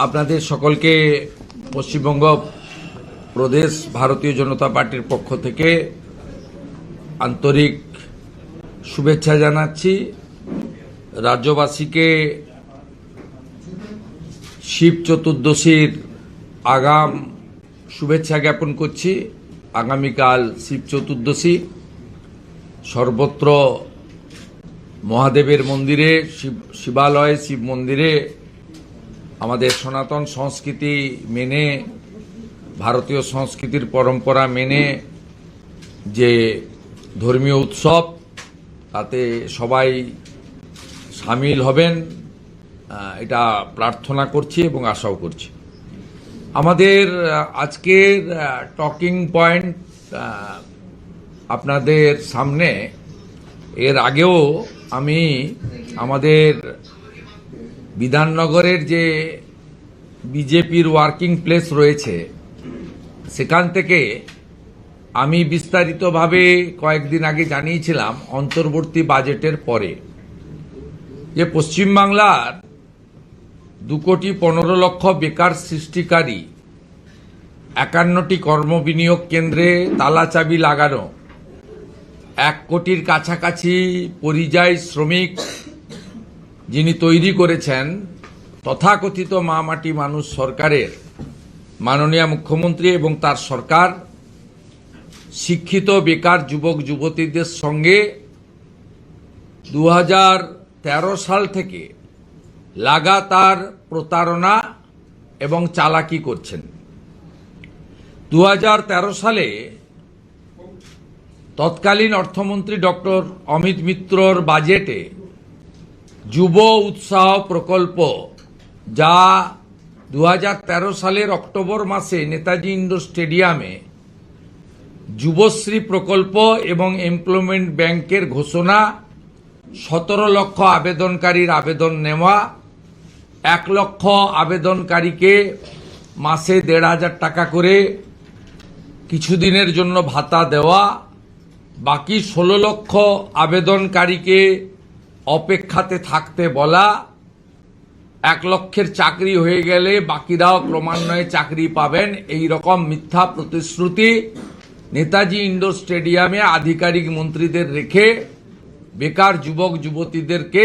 আপনাদের সকলকে পশ্চিমবঙ্গ প্রদেশ ভারতীয় জনতা পার্টির পক্ষ থেকে আন্তরিক শুভেচ্ছা জানাচ্ছি। রাজ্যবাসীকে শিব চতুর্দশীর আগাম শুভেচ্ছা জ্ঞাপন করছি। আগামীকাল শিব চতুর্দশী। সর্বত্র মহাদেবের মন্দিরে, শিবালয়ে, শিব মন্দিরে আমাদের সনাতন সংস্কৃতি মেনে, ভারতীয় সংস্কৃতির পরম্পরা মেনে যে ধর্মীয় উৎসব, তাতে সবাই সামিল হবেন এটা প্রার্থনা করছি এবং আশাও করছি। আমাদের আজকের টকিং পয়েন্ট আপনাদের সামনে, এর আগেও আমি আমাদের বিধাননগরের যে বিজেপির ওয়ার্কিং প্লেস রয়েছে সেখান থেকে আমি বিস্তারিতভাবে কয়েকদিন আগে জানিয়েছিলাম অন্তর্বর্তী বাজেটের পরে যে পশ্চিমবাংলার 2,15,00,000 বেকার সৃষ্টিকারী, 51টি কর্মবিনিয়োগ কেন্দ্রে তালাচাবি লাগানো, 1 কোটির কাছাকাছি পরিযায়ী শ্রমিক যিনি তৈরি করেছেন তথাকথিত মা মাটি মানুষ সরকারের মাননীয় মুখ্যমন্ত্রী এবং তার সরকার, শিক্ষিত বেকার যুবক যুবতীদের সঙ্গে 2013 সাল থেকে লাগাতার প্রতারণা এবং চালাকি করছেন। 2013 সালে তৎকালীন অর্থমন্ত্রী ডক্টর অমিত মিত্রর বাজেটে যুব উৎসাহ প্রকল্প, যা 2013 সালের অক্টোবর মাসে নেতাজি ইন্ডোর স্টেডিয়ামে যুবশ্রী প্রকল্প এবং এমপ্লয়মেন্ট ব্যাংকের ঘোষণা, 17 লক্ষ আবেদনকারীর আবেদন নেওয়া, 1 লক্ষ আবেদনকারীকে মাসে 1,500 টাকা করে কিছুদিনের জন্য ভাতা দেওয়া, বাকি 16 লক্ষ আবেদনকারীকে অপেক্ষাতে থাকতে বলা, 1 লক্ষের চাকরি হয়ে গেলে বাকিরাও ক্রমান্বয়ে চাকরি পাবেন, এই রকম মিথ্যা প্রতিশ্রুতি নেতাজি ইন্ডোর স্টেডিয়ামে আধিকারিক মন্ত্রীদের রেখে বেকার যুবক যুবতীদেরকে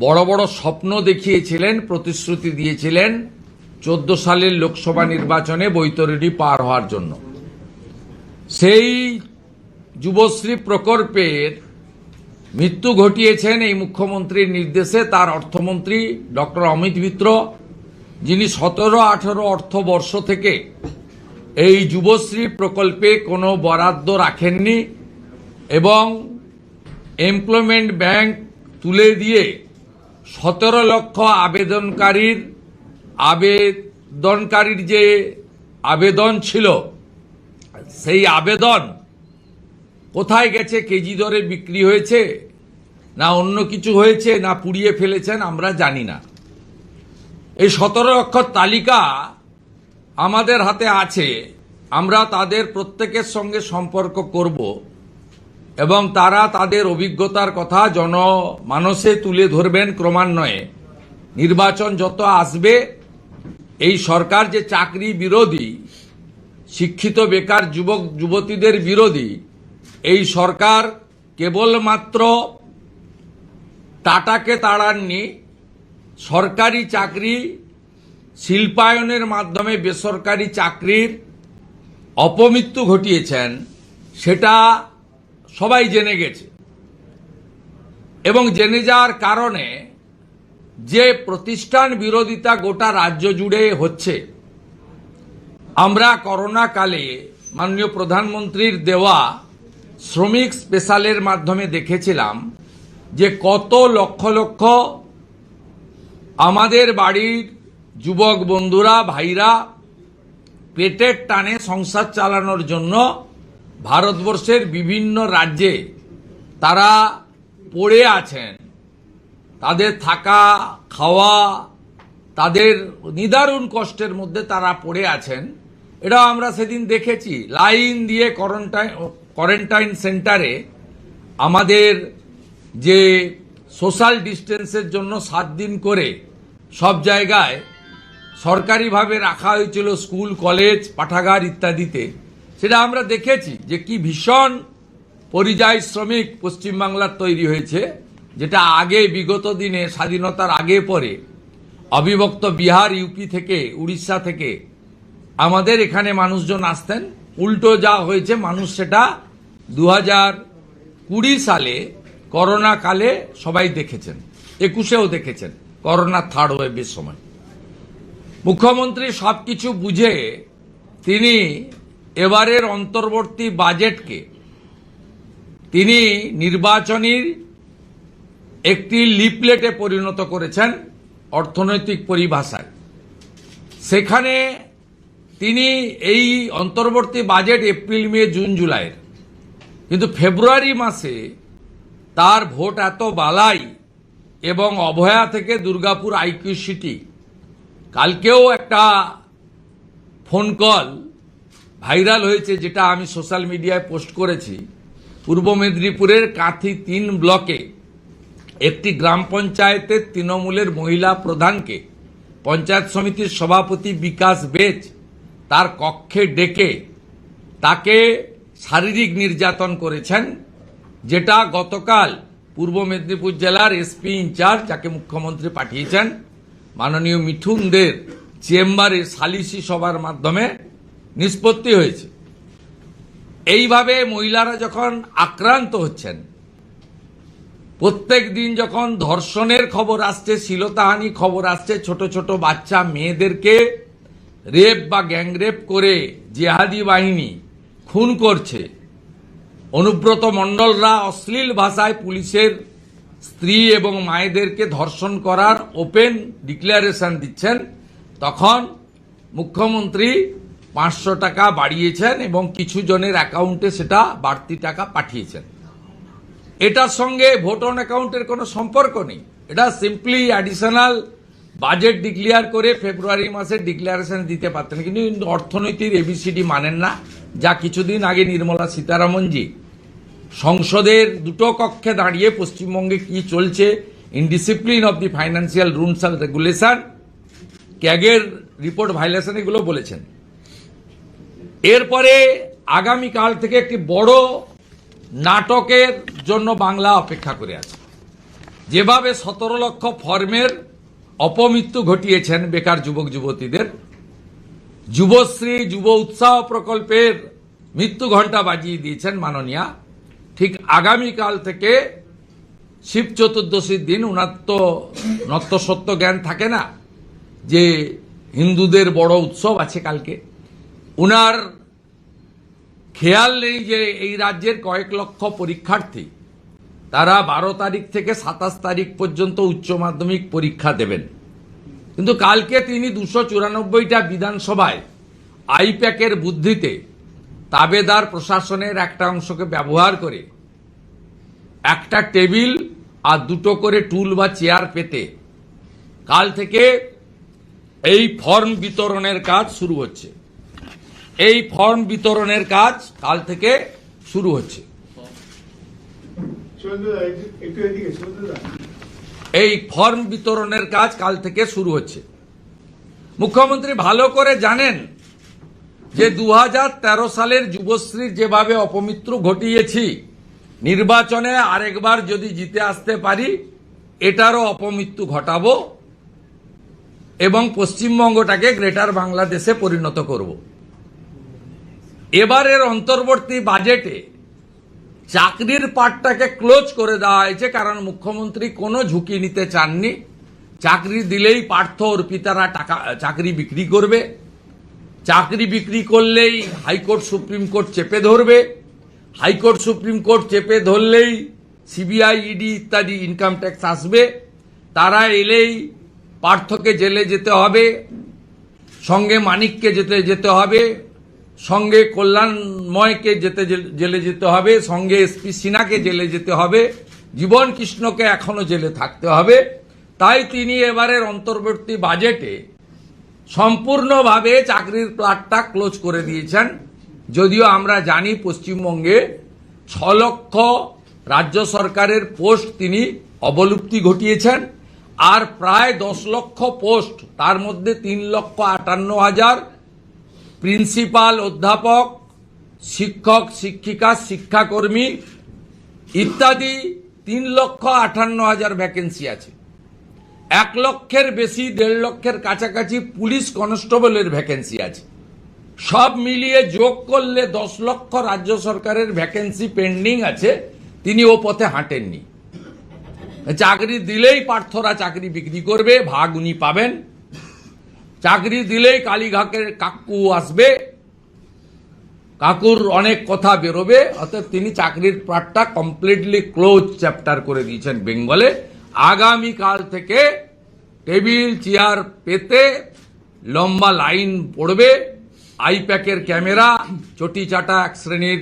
বড় বড় স্বপ্ন দেখিয়েছিলেন, প্রতিশ্রুতি দিয়েছিলেন 14 সালের লোকসভা নির্বাচনে বৈতরণী পার হওয়ার জন্য। সেই যুবশ্রী প্রকল্পের মৃত্যু ঘটিয়েছেন এই মুখ্যমন্ত্রীর নির্দেশে তার অর্থমন্ত্রী ডক্টর অমিত মিত্র, যিনি 17-18 অর্থবর্ষ থেকে এই যুবশ্রী প্রকল্পে কোনো বরাদ্দ রাখেননি এবং এমপ্লয়মেন্ট ব্যাংক তুলে দিয়ে 17 লক্ষ আবেদনকারীর যে আবেদন ছিল, সেই আবেদন কোথায় গেছে? কেজি দরে বিক্রি হয়েছে, না অন্য কিছু হয়েছে, না পুড়িয়ে ফেলেছেন, আমরা জানি না। এই 17 লক্ষর তালিকা আমাদের হাতে আছে। আমরা তাদের প্রত্যেকের সঙ্গে সম্পর্ক করব এবং তারা তাদের অভিজ্ঞতার কথা জনমানসে তুলে ধরবেন ক্রমান্বয়ে। নির্বাচন যত আসবে, এই সরকার যে চাকরি বিরোধী, শিক্ষিত বেকার যুবক যুবতীদের বিরোধী, এই সরকার কেবলমাত্র টাটাকে তাড়াননি, সরকারি চাকরি শিল্পায়নের মাধ্যমে বেসরকারি চাকরির অপমৃত্যু ঘটিয়েছেন, সেটা সবাই জেনে গেছে। এবং জেনে যাওয়ার কারণে যে প্রতিষ্ঠান বিরোধিতা গোটা রাজ্য জুড়ে হচ্ছে, আমরা করোনা কালে মাননীয় প্রধানমন্ত্রীর দেওয়া শ্রমিক স্পেশালের মাধ্যমে দেখেছিলাম যে কত লক্ষ লক্ষ আমাদের বাড়ির যুবক বন্ধুরা, ভাইরা পেটের টানে সংসার চালানোর জন্য ভারতবর্ষের বিভিন্ন রাজ্যে তারা পড়ে আছেন। তাদের থাকা খাওয়া, তাদের নিদারুণ কষ্টের মধ্যে তারা পড়ে আছেন। এটাও আমরা সেদিন দেখেছি। লাইন দিয়ে কোয়ারেন্টাইন সেন্টারে আমাদের যে সোশ্যাল ডিস্টেন্সের জন্য 7 দিন করে সব জায়গায় সরকারিভাবে রাখা হয়েছিল স্কুল কলেজ পাঠাগার ইত্যাদিতে, সেটা আমরা দেখেছি যে কি ভীষণ পরিযায়ী শ্রমিক পশ্চিমবাংলার তৈরি হয়েছে, যেটা আগে বিগত দিনে স্বাধীনতার আগে পরে অবিভক্ত বিহার ইউপি থেকে উড়িষ্যা থেকে আমাদের এখানে মানুষজন আসতেন। উল্টো যা হয়েছে, মানুষ সেটা 2020 সালে করোনা কালে সবাই দেখেছেন, 21-এও দেখেছেন করোনা থার্ড ওয়েভের সময়। মুখ্যমন্ত্রী সবকিছু বুঝে তিনি এবারের অন্তর্বর্তী বাজেটকে তিনি নির্বাচনীর একটি লিফলেটে পরিণত করেছেন অর্থনৈতিক পরিভাষায়। সেখানে তিনি এই অন্তর্বর্তী বাজেট এপ্রিল মে জুন জুলাইয়ের, কিন্তু ফেব্রুয়ারি মাসে তার ভোট এত বালাই এবং অভয়া থেকে দুর্গাপুর আইকিউ সিটি, কালকেও একটা ফোন কল ভাইরাল হয়েছে যেটা আমি সোশ্যাল মিডিয়ায় পোস্ট করেছি। পূর্ব মেদিনীপুরের কাঁথি 3 ব্লকে একটি গ্রাম পঞ্চায়েতের তৃণমূলের মহিলা প্রধানকে পঞ্চায়েত সমিতির সভাপতি বিকাশ বেচ তার কক্ষে ডেকে তাকে শারীরিক নির্যাতন করেছেন, যেটা গতকাল পূর্ব মেদিনীপুর জেলার এসপি ইনচার্জ, যাকে মুখ্যমন্ত্রী পাঠিয়েছেন, মাননীয় মিঠুন দের চেম্বারে সালিসি সভার মাধ্যমে নিষ্পত্তি হয়েছে। এইভাবে মহিলারা যখন আক্রান্ত হচ্ছেন, প্রত্যেক দিন যখন ধর্ষণের খবর আসছে, শ্লীলতাহানি খবর আসছে, ছোট ছোট বাচ্চা মেয়েদেরকে রেপ বা গ্যাংরেপ করে জিহাদি বাহিনী খুন করছে, অনুব্রত মণ্ডলরা অশ্লীল ভাষায় পুলিশের স্ত্রী এবং মায়েদেরকে ধর্ষণ করার ওপেন ডিক্লারেশন দিচ্ছেন, তখন মুখ্যমন্ত্রী 500 টাকা বাড়িয়েছেন এবং কিছু জনের অ্যাকাউন্টে সেটা বাড়তি টাকা পাঠিয়েছেন। এটার সঙ্গে ভোট অন অ্যাকাউন্টের কোনো সম্পর্ক নেই। এটা সিম্পলি অ্যাডিশনাল বাজেট ডিক্লেয়ার করে ফেব্রুয়ারি মাসে ডিক্লারেশন দিতে পারতেন, কিন্তু অর্থনীতির এবিসিডি মানেন না। যা কিছুদিন আগে নির্মলা সীতারামনজি সংসদের দুটো কক্ষে দাঁড়িয়ে পশ্চিমবঙ্গে কি চলছে, indiscipline of the financial rules and regulation, ক্যাগের রিপোর্ট ভাইলেশন, এগুলো বলেছেন। এরপরে আগামীকাল থেকে একটি বড় নাটকের জন্য বাংলা অপেক্ষা করে আছে। যেভাবে 17 লক্ষ ফর্মের অপমৃত্যু ঘটিয়েছেন বেকার যুবক যুবতীদের, যুবশ্রী যুব উৎসাহ প্রকল্পের মৃত্যু ঘণ্টা বাজিয়ে দিয়েছেন মাননীয়া, ঠিক আগামীকাল থেকে শিব চতুর্দশীর দিন, উনার তো নত্যসত্য জ্ঞান থাকে না যে হিন্দুদের বড় উৎসব আছে কালকে, উনার খেয়াল নেই যে এই রাজ্যের কয়েক লক্ষ পরীক্ষার্থী তারা 12 তারিখ থেকে 27 তারিখ পর্যন্ত উচ্চ মাধ্যমিক পরীক্ষা দেবেন। কিন্তু কালকে তিনি 294টা বিধানসভায় আইপ্যাকের বুদ্ধিতে তাবেদার প্রশাসনের একটা অংশকে ব্যবহার করে একটা টেবিল আর 2টো করে টুল বা চেয়ার পেতে কাল থেকে এই ফর্ম বিতরণের কাজ শুরু হচ্ছে। এই ফর্ম বিতরণের কাজ কাল থেকে শুরু হচ্ছে। এই ফর্ম বিতরণের কাজ কাল থেকে শুরু হচ্ছে। মুখ্যমন্ত্রী ভালো করে জানেন যে 2013 সালের যুবশ্রীর যেভাবে অপমৃত্যু ঘটিয়েছি, নির্বাচনে আরেকবার যদি জিতে আসতে পারি এটারও অপমৃত্যু ঘটাবো এবং পশ্চিমবঙ্গটাকে গ্রেটার বাংলাদেশে পরিণত করব। এবারের অন্তর্বর্তী বাজেটে চাকরির পার্টটাকে ক্লোজ করে দেওয়া হয়েছে, কারণ মুখ্যমন্ত্রী কোনো ঝুঁকি নিতে চাননি। চাকরি দিলেই পার্থ অর্পিতারা টাকা চাকরি বিক্রি করবে, চাকরি বিক্রি করলেই হাইকোর্ট সুপ্রিম কোর্ট চেপে ধরবে, হাইকোর্ট সুপ্রিম কোর্ট চেপে ধরলেই সিবিআই ইডি ইত্যাদি ইনকাম ট্যাক্স আসবে, তারা এলেই পার্থকে জেলে যেতে হবে, সঙ্গে মানিককে যেতে হবে, সঙ্গে কল্যাণময়কে জেলে যেতে হবে, সঙ্গে এসপি সিনহাকে জেলে যেতে হবে, জীবন কৃষ্ণকে এখনো জেলে থাকতে হবে। তাই তিনি এবারের অন্তর্বর্তী বাজেটে সম্পূর্ণভাবে চাকরির প্লাটটা ক্লোজ করে দিয়েছেন। যদিও আমরা জানি পশ্চিমবঙ্গে 6 লক্ষ রাজ্য সরকারের পোস্ট তিনি অবলুপ্তি ঘটিয়েছেন, আর প্রায় 10 লক্ষ পোস্ট, তার মধ্যে 3,58,000 প্রিন্সিপাল, অধ্যাপক, শিক্ষক, শিক্ষিকা, শিক্ষাকর্মী ইত্যাদি 3,58,000 ভ্যাকেন্সি আছে। 1 লক্ষের বেশি, 1.5 লক্ষের কাছাকাছি পুলিশ কনস্টেবলের ভ্যাকেন্সি আছে। সব মিলিয়ে যোগ করলে 10 লক্ষ রাজ্য সরকারের ভ্যাকেন্সি পেন্ডিং আছে। তিনি ও পথে হাঁটেননি। চাকরি দিলেই পার্থরা চাকরি বিক্রি করবে, ভাগ উনি পাবেন। চাকরি দিলেই কালীঘাটের কাকু আসবে, কাকুর অনেক কথা বেরোবে। অর্থাৎ তিনি চাকরির পার্টটা কমপ্লিটলি ক্লোজ চ্যাপ্টার করে দিয়েছেন বেঙ্গলে। আগামীকাল থেকে টেবিল চেয়ার পেতে লম্বা লাইন পড়বে, আইপ্যাকের ক্যামেরা, চটি চাটা এক শ্রেণীর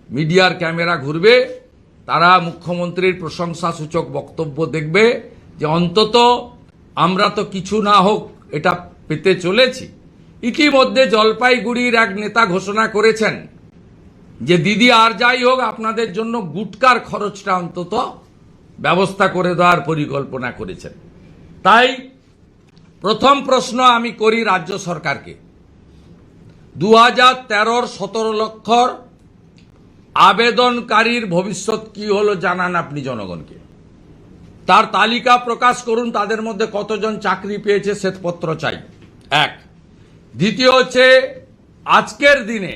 মিডিয়ার ক্যামেরা ঘুরবে। তারা মুখ্যমন্ত্রীর প্রশংসা সূচক বক্তব্য দেখবে যে অন্তত আমরা তো কিছু না হোক এটা পেতে চলেছি। ইতিমধ্যে জলপাইগুড়ির এক নেতা ঘোষণা করেছেন যে দিদি আর যাই হোক আপনাদের জন্য গুটকার খরচটা অন্তত ব্যবস্থা করে দেওয়ার পরিকল্পনা করেছেন। তাই প্রথম প্রশ্ন আমি করি রাজ্য সরকারকে, 2013-র 17 লক্ষর আবেদনকারীর ভবিষ্যৎ কি হলো জানান আপনি জনগণকে। তার তালিকা প্রকাশ করুন, তাদের মধ্যে কতজন চাকরি পেয়েছে শ্বেতপত্র চাই। এক। দ্বিতীয় হচ্ছে, আজকের দিনে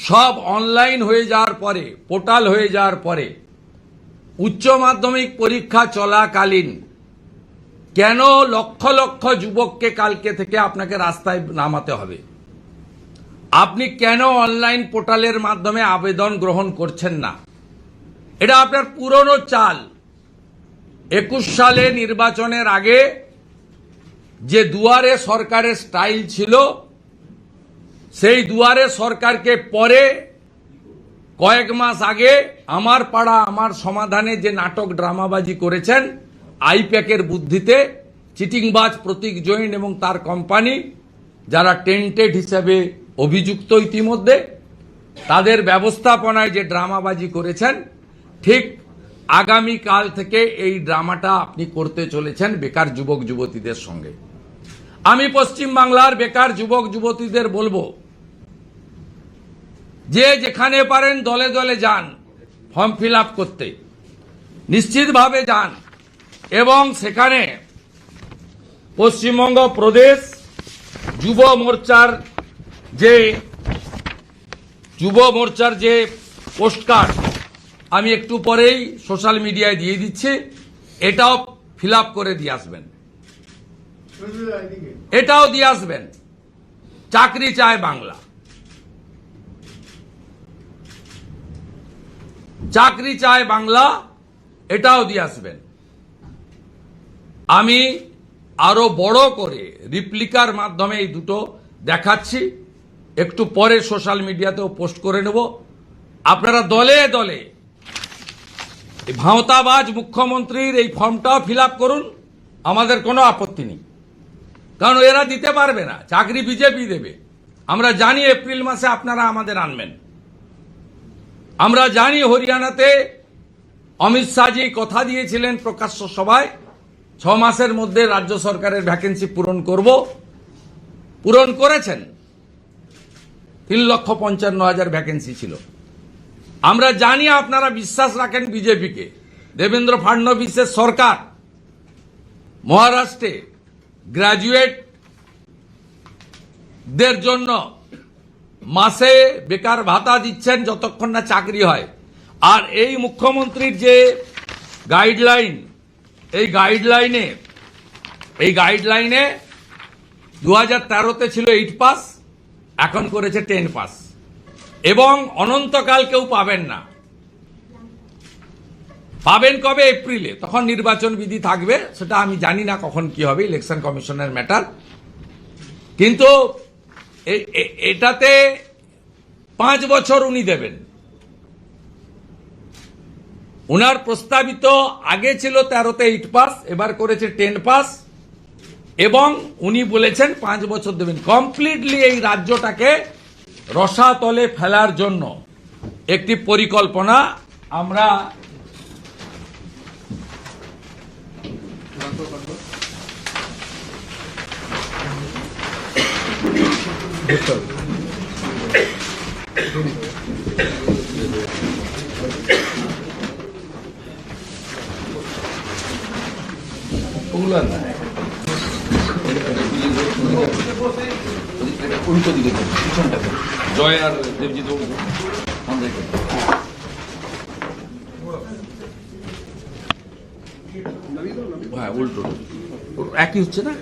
সব অনলাইন হয়ে যাওয়ার পরে, পোর্টাল হয়ে যাওয়ার পরে, উচ্চ মাধ্যমিক পরীক্ষা চলাকালীন কেন লক্ষ লক্ষ যুবককে কালকে থেকে আপনাকে রাস্তায় নামাতে হবে? আপনি কেন অনলাইন পোর্টালের মাধ্যমে আবেদন গ্রহণ করছেন না? এটা আপনার পুরনো চাল। 21 সালে নির্বাচনের আগে যে দুয়ারে সরকারের স্টাইল ছিল, সেই দুয়ারে সরকারকে পরে কয়েক মাস আগে আমার পাড়া আমার সমাধানে যে নাটক ড্রামাবাজি করেছেন আইপ্যাকের বুদ্ধিতে, চিটিংবাজ প্রতীক জৈন এবং তার কোম্পানি, যারা টেন্টেড হিসেবে অভিযুক্ত ইতিমধ্যে, তাদের ব্যবস্থাপনায় যে ড্রামাবাজি করেছেন, ঠিক আগামীকাল থেকে এই ড্রামাটা আপনি করতে চলেছেন বেকার যুবক যুবতীদের সঙ্গে। আমি পশ্চিমবাংলার বেকার যুবক যুবতীদের বলবো যে যেখানে পারেন দলে দলে যান ফর্ম ফিল আপ করতে, নিশ্চিতভাবে যান এবং সেখানে পশ্চিমবঙ্গ প্রদেশ যুব মোর্চার যে পোস্টকার্ড আমি একটু পরেই সোশ্যাল মিডিয়ায় দিয়ে দিচ্ছি, এটাও ফিল আপ করে দিয়ে আসবেন, এটাও দিয়ে আসবেন। চাকরি চায় বাংলা, চাকরি চায় বাংলা, এটাও দিয়ে আসবেন। আমি আরো বড় করে রিপ্লিকার মাধ্যমে এই দুটো দেখাচ্ছি, একটু পরে সোশ্যাল মিডিয়াতেও পোস্ট করে নেব। আপনারা দলে দলে ভাঁওতাবাজ মুখ্যমন্ত্রীর এই ফর্মটাও ফিল আপ করুন, আমাদের কোনো আপত্তি নেই। কারণ এরা দিতে পারবে না, চাকরি বিজেপি দেবে। আমরা জানি এপ্রিল মাসে আপনারা আমাদের আনবেন। আমরা জানি হরিয়ানাতে অমিত শাহজি কথা দিয়েছিলেন প্রকাশ্য সভায় 6 মাসের মধ্যে রাজ্য সরকারের ভ্যাকেন্সি পূরণ করব, পূরণ করেছেন। 3,55,000 ভ্যাকেন্সি ছিল। আমরা জানি আপনারা বিশ্বাস রাখেন বিজেপিকে। দেবেন্দ্র ফাডনবিসের সরকার মহারাষ্ট্রে গ্রাজুয়েটদের জন্য মাসে বেকার ভাতা দিচ্ছেন যতক্ষণ না চাকরি হয়। আর এই মুখ্যমন্ত্রীর যে গাইডলাইন, এই গাইডলাইনে 2013-তে ছিল 8 পাস, এখন করেছে 10 পাস, এবং অনন্তকাল কেউ পাবেন না। পাবেন কবে? এপ্রিলে, তখন নির্বাচন বিধি থাকবে, সেটা আমি জানি না কখন কি হবে, ইলেকশন কমিশনের ম্যাটার। কিন্তু এটাতে 5 বছর উনি দেবেন। উনার প্রস্তাবিত আগে ছিল 13-তে 8 পাস, এবার করেছে 10 পাস, এবং উনি বলেছেন 5 বছর দেবেন। কমপ্লিটলি এই রাজ্যটাকে রসাতলে ফেলার জন্য একটি পরিকল্পনা আমরা উল্টো দিকে পিছনটা জয় আর দেবজিৎ হ্যাঁ উল্টো একই হচ্ছে না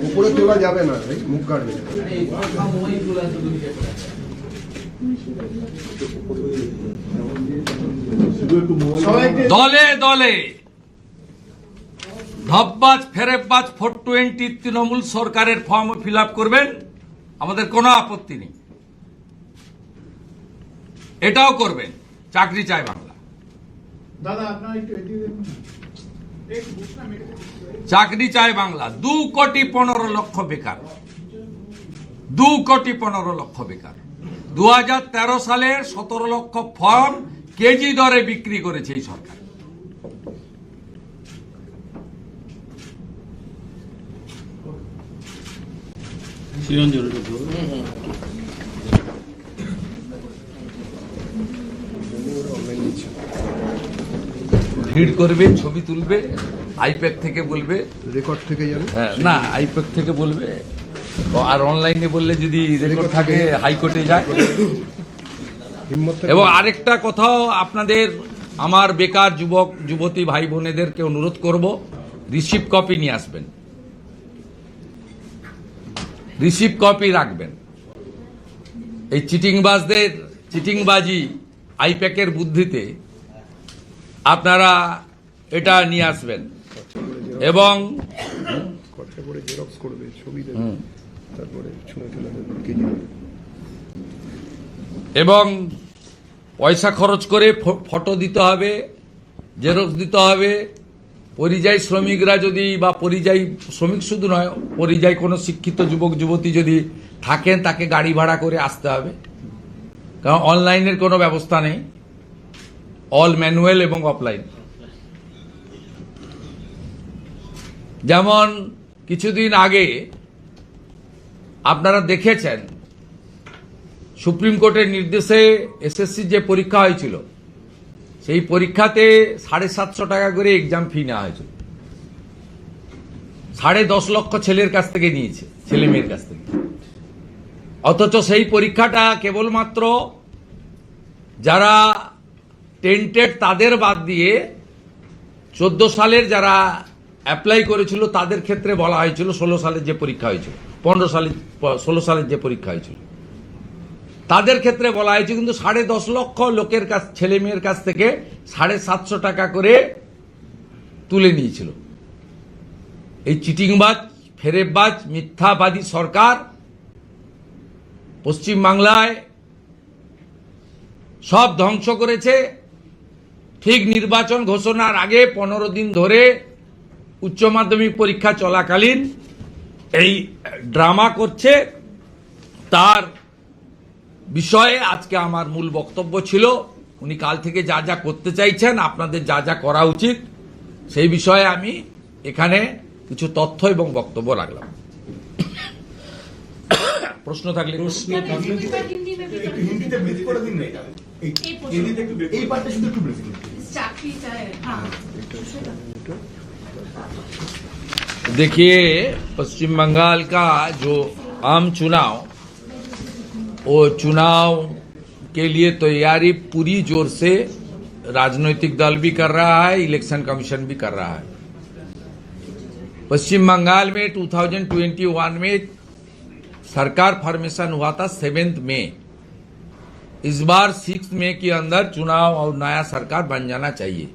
উপরে তোলা যাবে না, মুখ কাটবে। দলে দলে ধপবাজ ফেরেববাজ 420 তৃণমূল সরকারের ফর্ম ফিল আপ করবেন, আমাদের কোনো আপত্তি নেই, এটাও করবেন। চাকরি চাই বাংলা, চাকরি চাই বাংলা। 2,15,00,000 বেকার, 2,15,00,000 বেকার। 2013 সালের 17 লক্ষ ফর্ম কেজি দরে বিক্রি করেছে এই সরকার। ভিড় করবে, ছবি তুলবে, আইপ্যাক থেকে বলবে, রেকর্ড থেকে যাবে। হ্যাঁ না আইপ্যাক থেকে বলবে, আর অনলাইনে বললে যদি রেকর্ড থাকে হাইকোর্টে যায়। এবং আরেকটা কথাও আপনাদের, আমার বেকার যুবক যুবতী ভাই বোনেদেরকে অনুরোধ করব, রিসিভ কপি নিয়ে আসবেন, রিসিভ কপি রাখবেন। এই চিটিংবাজদের চিটিংবাজি আইপ্যাকের বুদ্ধিতে আপনারা এটা নিয়ে আসবেন। এবং জেরক্স করবে, ছবি দেবে, তারপরে ছুঁড়ে ফেলে দেবে কেজি। এবং পয়সা খরচ করে ফটো দিতে হবে, জেরক্স দিতে হবে। পরিযায়ী শ্রমিকরা যদি, বা পরিযায়ী শ্রমিক শুধু নয়, পরিযায়ী কোনো শিক্ষিত যুবক যুবতী যদি থাকেন, তাকে গাড়ি ভাড়া করে আসতে হবে, কারণ অনলাইনের কোনো ব্যবস্থা নেই, অল ম্যানুয়াল এবং অফলাইন। যেমন কিছুদিন আগে আপনারা দেখেছেন, সুপ্রিম কোর্টের নির্দেশে এসএসসি যে পরীক্ষা হয়েছিল, সেই পরীক্ষাতে 750 টাকা করে এক্সাম ফি নেওয়া হয়েছিল। 10.5 লক্ষ ছেলের কাছ থেকে নিয়েছে, ছেলে মেয়ের কাছ থেকে। অথচ সেই পরীক্ষাটা কেবলমাত্র যারা টেন্টেড তাদের বাদ দিয়ে 14 সালের যারা অ্যাপ্লাই করেছিল তাদের ক্ষেত্রে বলা হয়েছিল 16 সালের যে পরীক্ষা হয়েছিল, 16 সালের যে পরীক্ষা হয়েছিল তাদের ক্ষেত্রে বলা হয়েছে। কিন্তু 10.5 লক্ষ লোকের কাছ, ছেলে মেয়ের কাছ থেকে 750 টাকা করে তুলে নিয়েছিল। এই চিটিংবাজ, ফেরেববাজ, মিথ্যাবাদী সরকার পশ্চিমবাংলায় সব ধ্বংস করেছে। ঠিক নির্বাচন ঘোষণার আগে 15 দিন ধরে উচ্চ মাধ্যমিক পরীক্ষা চলাকালীন এই ড্রামা করছে। তার বিষয়ে আজকে আমার মূল বক্তব্য ছিল, উনি কাল থেকে যা যা করতে চাইছেন, আপনাদের যা যা করা উচিত, সেই বিষয়ে আমি এখানে কিছু তথ্য এবং বক্তব্য রাখলাম। প্রশ্ন থাকলে देखिए, पश्चिम बंगाल का जो आम चुनाव, वो चुनाव के लिए तैयारी पूरी जोर से राजनीतिक दल भी कर रहा है, इलेक्शन कमीशन भी कर रहा है। पश्चिम बंगाल में 2021 में सरकार फॉर्मेशन हुआ था 7 मई। इस बार 6 मई के अंदर चुनाव और नया सरकार बन जाना चाहिए।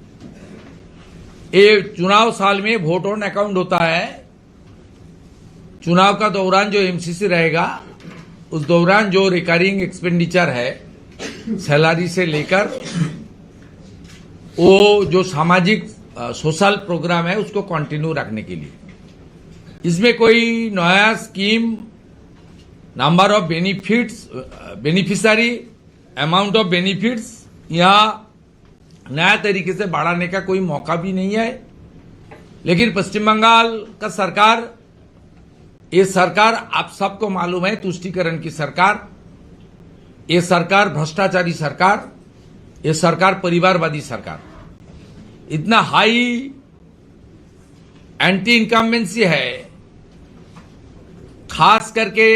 ये चुनाव साल में वोट ऑन अकाउंट होता है। चुनाव का दौरान जो एमसीसी रहेगा, उस दौरान जो रिकरिंग एक्सपेंडिचर है, सैलरी से लेकर वो जो सामाजिक सोशल प्रोग्राम है, उसको कंटिन्यू रखने के लिए। इसमें कोई नया scheme number of benefits, beneficiary, amount of benefits यहाँ नया तरीके से बढ़ाने का कोई मौका भी नहीं है। लेकिन पश्चिम बंगाल का सरकार, ये सरकार आप सबको मालूम है, तुष्टीकरण की सरकार, ये सरकार भ्रष्टाचारी सरकार, ये सरकार परिवारवादी सरकार, इतना हाई एंटी इनकम्बेंसी है, खास करके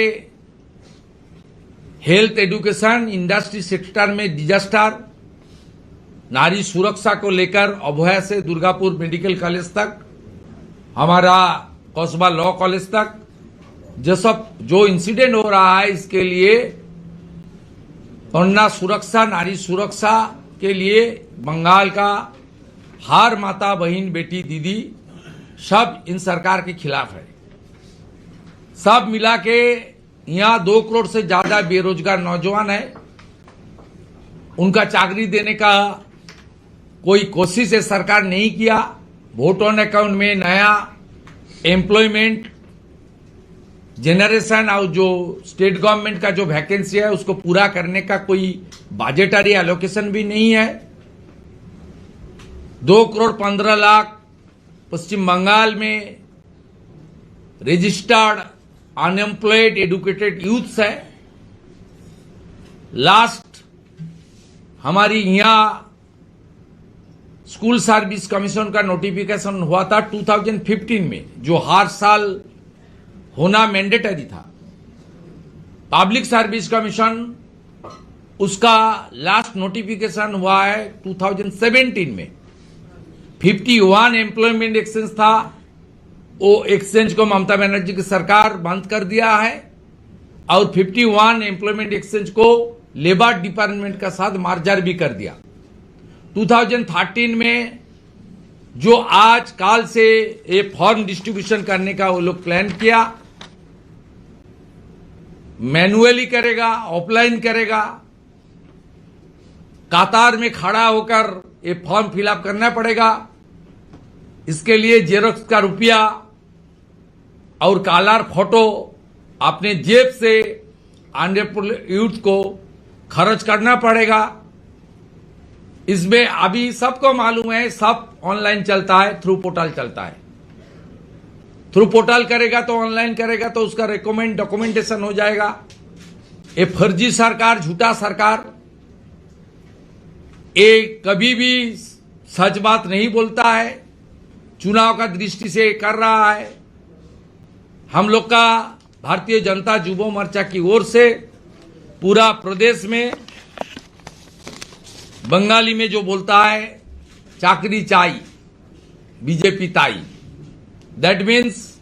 हेल्थ, एजुकेशन, इंडस्ट्री सेक्टर में डिजास्टर, नारी सुरक्षा को लेकर अभया से दुर्गापुर मेडिकल कॉलेज तक, हमारा कस्बा लॉ कॉलेज तक, जो इंसिडेंट हो रहा है, इसके लिए कन्या सुरक्षा, नारी सुरक्षा के लिए बंगाल का हर माता, बहन, बेटी, दीदी सब इन सरकार के खिलाफ है। सब मिला के यहाँ 2 करोड़ से ज्यादा बेरोजगार नौजवान है, उनका चाकरी देने का कोई कोशिश है सरकार नहीं किया। वोट ऑन अकाउंट में नया एम्प्लॉयमेंट जनरेशन और जो स्टेट गवर्नमेंट का जो वैकेंसी है उसको पूरा करने का कोई बजटरी एलोकेशन भी नहीं है। 2 करोड़ 15 लाख पश्चिम बंगाल में रजिस्टर्ड अनएम्प्लॉयड एडुकेटेड यूथ्स है। लास्ट हमारी यहाँ स्कूल सर्विस कमीशन का नोटिफिकेशन हुआ था 2015 में, जो हर साल होना मैंडेटरी था। पब्लिक सर्विस कमीशन उसका लास्ट नोटिफिकेशन हुआ है 2017 में। 51 एम्प्लॉयमेंट एक्सचेंज था, वो एक्सचेंज को ममता बनर्जी की सरकार बंद कर दिया है और 51 एम्प्लॉयमेंट एक्सचेंज को लेबर डिपार्टमेंट का साथ मर्जर भी कर दिया। 2013 में जो आज काल से ये फॉर्म डिस्ट्रीब्यूशन करने का वो लोग प्लान किया, मैनुअली करेगा, ऑफलाइन करेगा, कतार में खड़ा होकर ये फॉर्म फिलअप करना पड़ेगा। इसके लिए जेरोक्स का रुपया और कालार फोटो अपने जेब से अनएम्प्लॉयड यूथ को खर्च करना पड़ेगा। इसमें अभी सबको मालूम है, सब ऑनलाइन चलता है, थ्रू पोर्टल चलता है। थ्रू पोर्टल करेगा तो ऑनलाइन करेगा तो उसका डॉक्यूमेंटेशन हो जाएगा। ये फर्जी सरकार, झूठा सरकार, ये कभी भी सच बात नहीं बोलता है, चुनाव का दृष्टि से कर रहा है। हम लोग का भारतीय जनता युवा मोर्चा की ओर से पूरा प्रदेश में बंगाली में जो बोलता है चाकरी चाहिए बीजेपी ताई, दैट मीन्स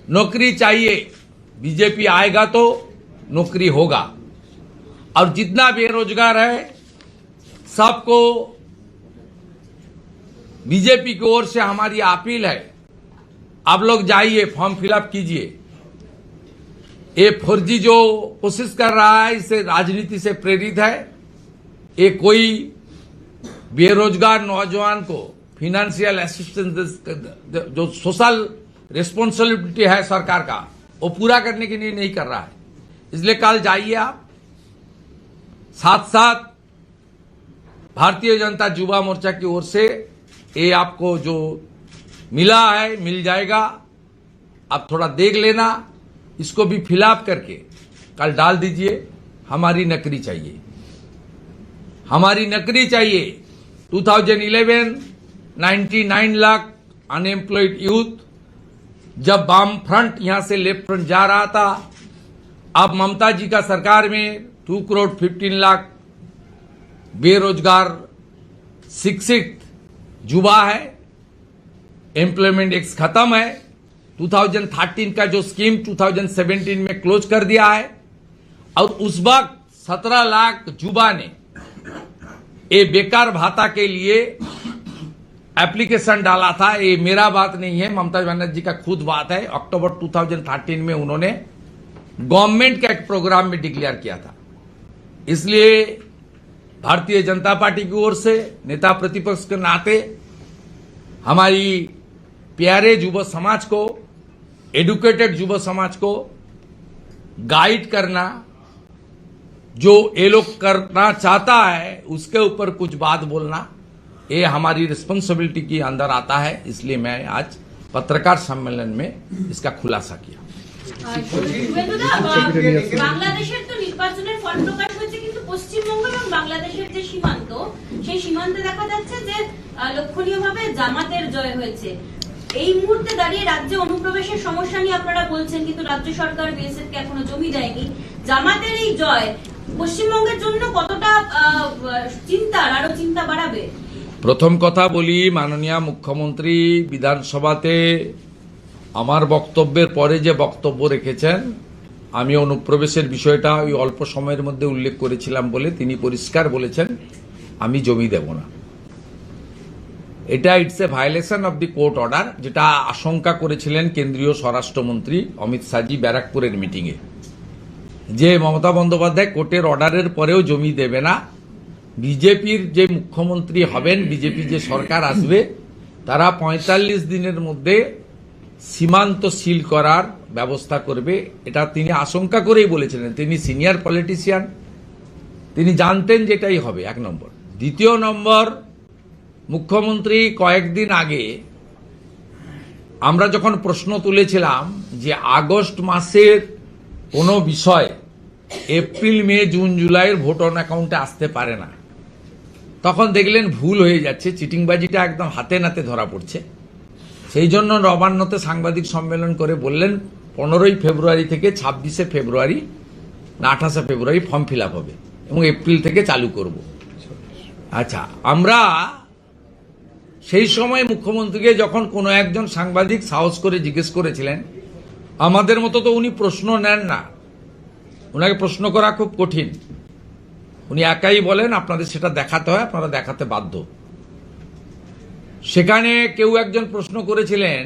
नौकरी चाहिए, बीजेपी आएगा तो नौकरी होगा। और जितना बेरोजगार है सबको बीजेपी की ओर से हमारी अपील है, आप लोग जाइए, फॉर्म फिलअप कीजिए। ये फर्जी जो कोशिश कर रहा है इसे राजनीति से प्रेरित है। ये कोई बेरोजगार नौजवान को फिनेंशियल असिस्टेंस, जो सोशल रिस्पॉन्सिबिलिटी है सरकार का, वो पूरा करने के लिए नहीं कर रहा है। इसलिए कल जाइए आप, साथ साथ भारतीय जनता युवा मोर्चा की ओर से ये आपको जो मिला है मिल जाएगा, आप थोड़ा देख लेना, इसको भी फिलअप करके कल डाल दीजिए। हमारी नौकरी चाहिए, हमारी नौकरी चाहिए। 2011 99 लाख अनएम्प्लॉयड यूथ, जब वाम फ्रंट यहां से लेफ्ट फ्रंट जा रहा था, अब ममता जी का सरकार में 2 करोड़ 15 लाख बेरोजगार शिक्षित युवा है। एम्प्लॉयमेंट एक्ट खत्म है। 2013 का जो स्कीम 2017 में क्लोज कर दिया है और उस वक्त 17 लाख युवा ने ये बेकार भाता के लिए एप्लीकेशन डाला था। ये मेरा बात नहीं है, ममता बनर्जी का खुद बात है। अक्टूबर 2013 में उन्होंने गवर्नमेंट का एक प्रोग्राम में डिक्लेयर किया था। इसलिए भारतीय जनता पार्टी की ओर से नेता प्रतिपक्ष के नाते हमारी प्यारे युवा समाज को, एडुकेटेड युवा समाज को गाइड करना, जो ये लोग करना चाहता है उसके ऊपर कुछ बात बोलना, ये हमारी रिस्पॉन्सिबिलिटी के अंदर आता है। इसलिए मैं आज पत्रकार सम्मेलन में इसका खुलासा किया। বাংলাদেশের তো নির্বাচনের ফল প্রকাশ হয়েছে, কিন্তু পশ্চিমবঙ্গ এবং বাংলাদেশের যে সীমান্ত, সেই সীমান্তে দেখা যাচ্ছে যে লক্ষণীয়ভাবে জামাতের জয় হয়েছে। এই মুহূর্তে দাঁড়িয়ে রাজ্যে অনুপ্রবেশের সমস্যা নিয়ে আপনারা বলছেন, কিন্তু রাজ্য সরকার বিএসএফ কে এখনো জমি দেয়নি। জামাতের এই জয় পশ্চিমবঙ্গের জন্য কতটা আরো চিন্তা বাড়াবে? প্রথম কথা বলি, মাননীয় মুখ্যমন্ত্রী বিধানসভাতে আমার বক্তব্যের পরে যে বক্তব্য রেখেছেন, আমি অনুপ্রবেশের বিষয়টা ওই অল্প সময়ের মধ্যে উল্লেখ করেছিলাম বলে তিনি পরিষ্কার বলেছেন আমি জমি দেব না। এটা it's a violation of the court order, যেটা আশঙ্কা করেছিলেন কেন্দ্রীয় স্বরাষ্ট্রমন্ত্রী অমিত শাহজি ব্যারাকপুরের মিটিংয়ে, যে মমতা বন্দ্যোপাধ্যায় কোর্টের অর্ডারের পরেও জমি দেবে না। বিজেপির যে মুখ্যমন্ত্রী হবেন, বিজেপি যে সরকার আসবে, তারা ৪৫ দিনের মধ্যে সীমান্ত সিল করার ব্যবস্থা করবে। এটা তিনি আশঙ্কা করেই বলেছিলেন। তিনি সিনিয়র পলিটিশিয়ান, তিনি জানতেন যেটাই হবে, এক নম্বর। দ্বিতীয় নম্বর, মুখ্যমন্ত্রী কয়েকদিন আগে আমরা যখন প্রশ্ন তুলেছিলাম যে আগস্ট মাসের কোনো বিষয় এপ্রিল মে জুন জুলাইয়ের ভোট অন অ্যাকাউন্টে আসতে পারে না, তখন দেখলেন ভুল হয়ে যাচ্ছে, চিটিংবাজিটা একদম হাতে নাতে ধরা পড়ছে। সেই জন্য নবান্নতে সাংবাদিক সম্মেলন করে বললেন 15ই ফেব্রুয়ারি থেকে 26শে ফেব্রুয়ারি না 28শে ফেব্রুয়ারি ফর্ম ফিল আপ হবে এবং এপ্রিল থেকে চালু করব। আচ্ছা, আমরা সেই সময় মুখ্যমন্ত্রীকে যখন কোনো একজন সাংবাদিক সাহস করে জিজ্ঞেস করেছিলেন, আমাদের মতো তো উনি প্রশ্ন নেন না, ওনাকে প্রশ্ন করা খুব কঠিন, উনি একাই বলেন আপনাদের সেটা দেখাতে হয়, আপনারা দেখাতে বাধ্য। সেখানে কেউ একজন প্রশ্ন করেছিলেন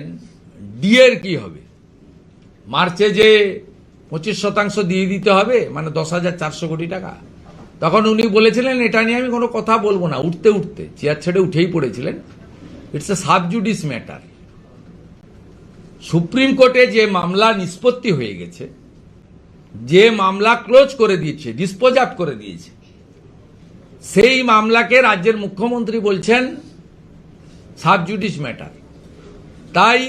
ডিএর কি হবে, মার্চে যে 25% দিয়ে দিতে হবে, মানে 10,400 কোটি টাকা। তখন উনি বলেছিলেন এটা নিয়ে আমি কোনো কথা বলবো না, উঠতে উঠতে চেয়ার ছেড়ে উঠেই পড়েছিলেন। It's a sub judice matter. Supreme কোর্টে যে মামলা নিষ্পত্তি হয়ে গেছে, যে মামলা ক্লোজ করে দিয়েছে, ডিসপোজ আপ করে দিয়েছে, সেই মামলাকে রাজ্যের মুখ্যমন্ত্রী বলছেন সাব জুডিস ম্যাটার। তাই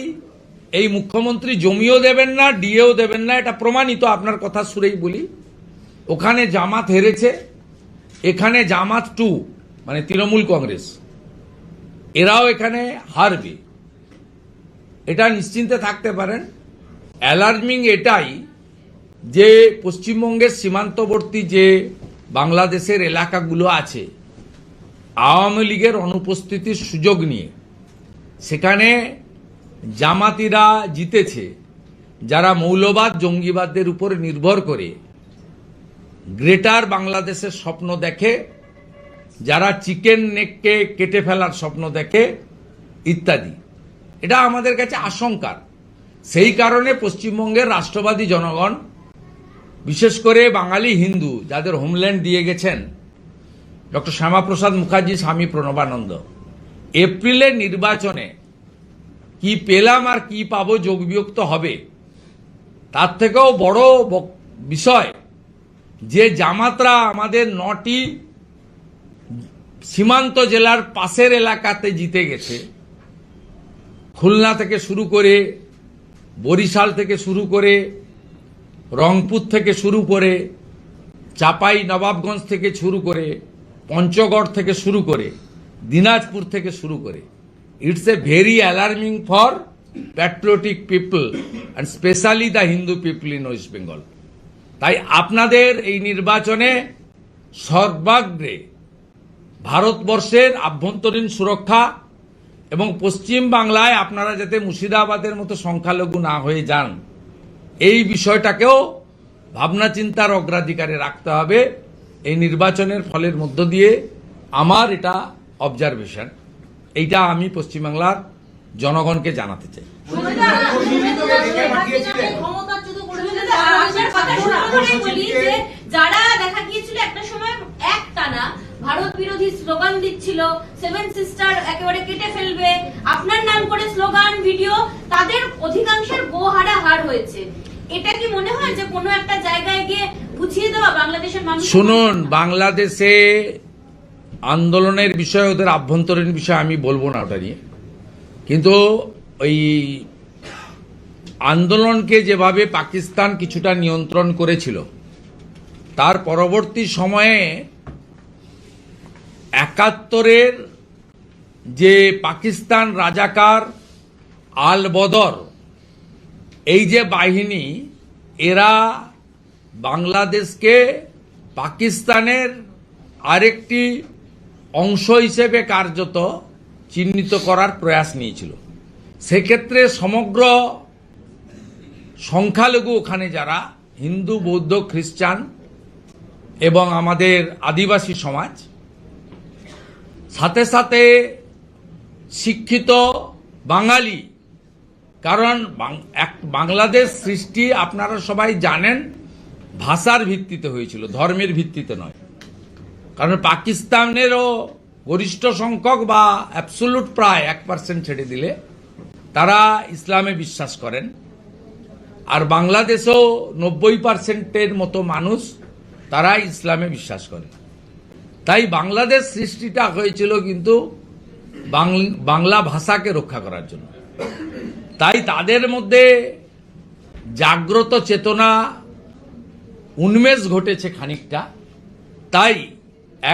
এই মুখ্যমন্ত্রী জমিও দেবেন না, ডিএও দেবেন না, এটা প্রমাণিত। আপনার কথা শুনেই বলি, ওখানে জামাত হেরেছে, এখানে জামাত 2 মানে তৃণমূল কংগ্রেস, এরাও এখানে হারবে, এটা নিশ্চিন্তে থাকতে পারেন। অ্যালার্মিং এটাই যে পশ্চিমবঙ্গের সীমান্তবর্তী যে বাংলাদেশের এলাকাগুলো আছে, আওয়ামী লীগের অনুপস্থিতির সুযোগ নিয়ে সেখানে জামাতিরা জিতেছে, যারা মৌলবাদ জঙ্গিবাদের উপর নির্ভর করে গ্রেটার বাংলাদেশের স্বপ্ন দেখে, যারা চিকেন নেককে কেটে ফেলার স্বপ্ন দেখে ইত্যাদি। এটা আমাদের কাছে আশঙ্কার। সেই কারণে পশ্চিমবঙ্গের রাষ্ট্রবাদী জনগণ, বিশেষ করে বাঙালি হিন্দু যাদের হোমল্যান্ড দিয়ে গেছেন ডক্টর শ্যামাপ্রসাদ মুখার্জি, স্বামী প্রণবানন্দ, এপ্রিলের নির্বাচনে কি পেলাম আর কি পাবো যোগ বিয়োগ তো হবে। তার থেকেও বড় বিষয় যে জামাতরা আমাদের 9টি সীমান্ত জেলার পাশের এলাকাতে জিতে গেছে, খুলনা থেকে শুরু করে, বরিশাল থেকে শুরু করে, রংপুর থেকে শুরু করে, চাপাই নবাবগঞ্জ থেকে শুরু করে, পঞ্চগড় থেকে শুরু করে, দিনাজপুর থেকে শুরু করে। It's a very alarming for patriotic people and specially the Hindu people in West Bengal. তাই আপনাদের এই নির্বাচনে সর্বাগ্রে ভারতবর্ষের আভ্যন্তরীণ সুরক্ষা এবং পশ্চিম বাংলায় আপনারা যাতে মুর্শিদাবাদের মতো সংখ্যালঘু না হয়ে যান, এই বিষয়টাকেও ভাবনা চিন্তার অগ্রাধিকারে রাখতে হবে। এই নির্বাচনের ফলের মধ্য দিয়ে আমার এটা অবজারভেশন, এইটা আমি পশ্চিমবাংলার জনগণকে জানাতে চাই। যারা দেখা গিয়েছিল একটা সময় একটানা ভারত বিরোধী স্লোগান দিচ্ছিল, 7 সিস্টার একেবারে কেটে ফেলবে, আপনার নাম করে স্লোগান ভিডিও, তাদের অধিকাংশের গোহারা হার হয়েছে। এটা কি মনে হয় যে কোনো একটা জায়গায় গিয়ে বুঝিয়ে দেওয়া বাংলাদেশের মানুষ? শুনুন, বাংলাদেশে আন্দোলনের বিষয় ওদের আভ্যন্তরীণ বিষয় আমি বলবো না ওটা নিয়ে, কিন্তু ওই আন্দোলনকে যেভাবে পাকিস্তান কিছুটা নিয়ন্ত্রণ করেছিল, তার পরবর্তী সময়ে ৭১-এর যে পাকিস্তান রাজাকার আল বদর এই যে বাহিনী, এরা বাংলাদেশকে পাকিস্তানের আরেকটি অংশ হিসেবে কার্যত চিহ্নিত করার প্রয়াস নিয়েছিল। সেক্ষেত্রে সমগ্র সংখ্যালঘু ওখানে যারা হিন্দু, বৌদ্ধ, খ্রিস্টান এবং আমাদের আদিবাসী সমাজ, সাথে সাথে শিক্ষিত বাঙালি, কারণ বাংলাদেশ সৃষ্টি আপনারা সবাই জানেন ভাষার ভিত্তিতে হয়েছিল, ধর্মের ভিত্তিতে নয়। কারণ পাকিস্তানেরও গরিষ্ঠ সংখ্যক বা অ্যাবসোলুট প্রায় 1% ছেড়ে দিলে তারা ইসলামে বিশ্বাস করেন, আর বাংলাদেশেও 90%-এর মতো মানুষ তারা ইসলামে বিশ্বাস করে। তাই বাংলাদেশ সৃষ্টিটা হয়েছিল কিন্তু বাংলা ভাষাকে রক্ষা করার জন্য। তাই তাদের মধ্যে জাগ্রত চেতনা, উন্মেষ ঘটেছে খানিকটা। তাই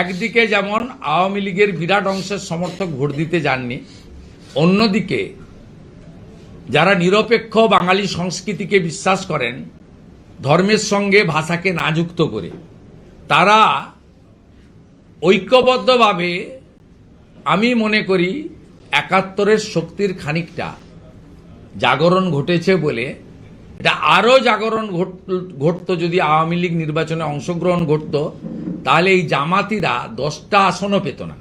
একদিকে যেমন আওয়ামী লীগের বিরাট অংশের সমর্থক ভোট দিতে যাননি, অন্যদিকে যারা নিরপেক্ষ বাঙালি সংস্কৃতিকে বিশ্বাস করেন, ধর্মের সঙ্গে ভাষাকে না যুক্ত করে, তারা ঐক্যবদ্ধভাবে, আমি মনে করি ৭১-এর শক্তির খানিকটা জাগরণ ঘটেছে বলে, এটা আরও জাগরণ ঘটতো যদি আওয়ামী লীগ নির্বাচনে অংশগ্রহণ করত, তাহলে এই জামাতিরা 10টা আসনও পেত না।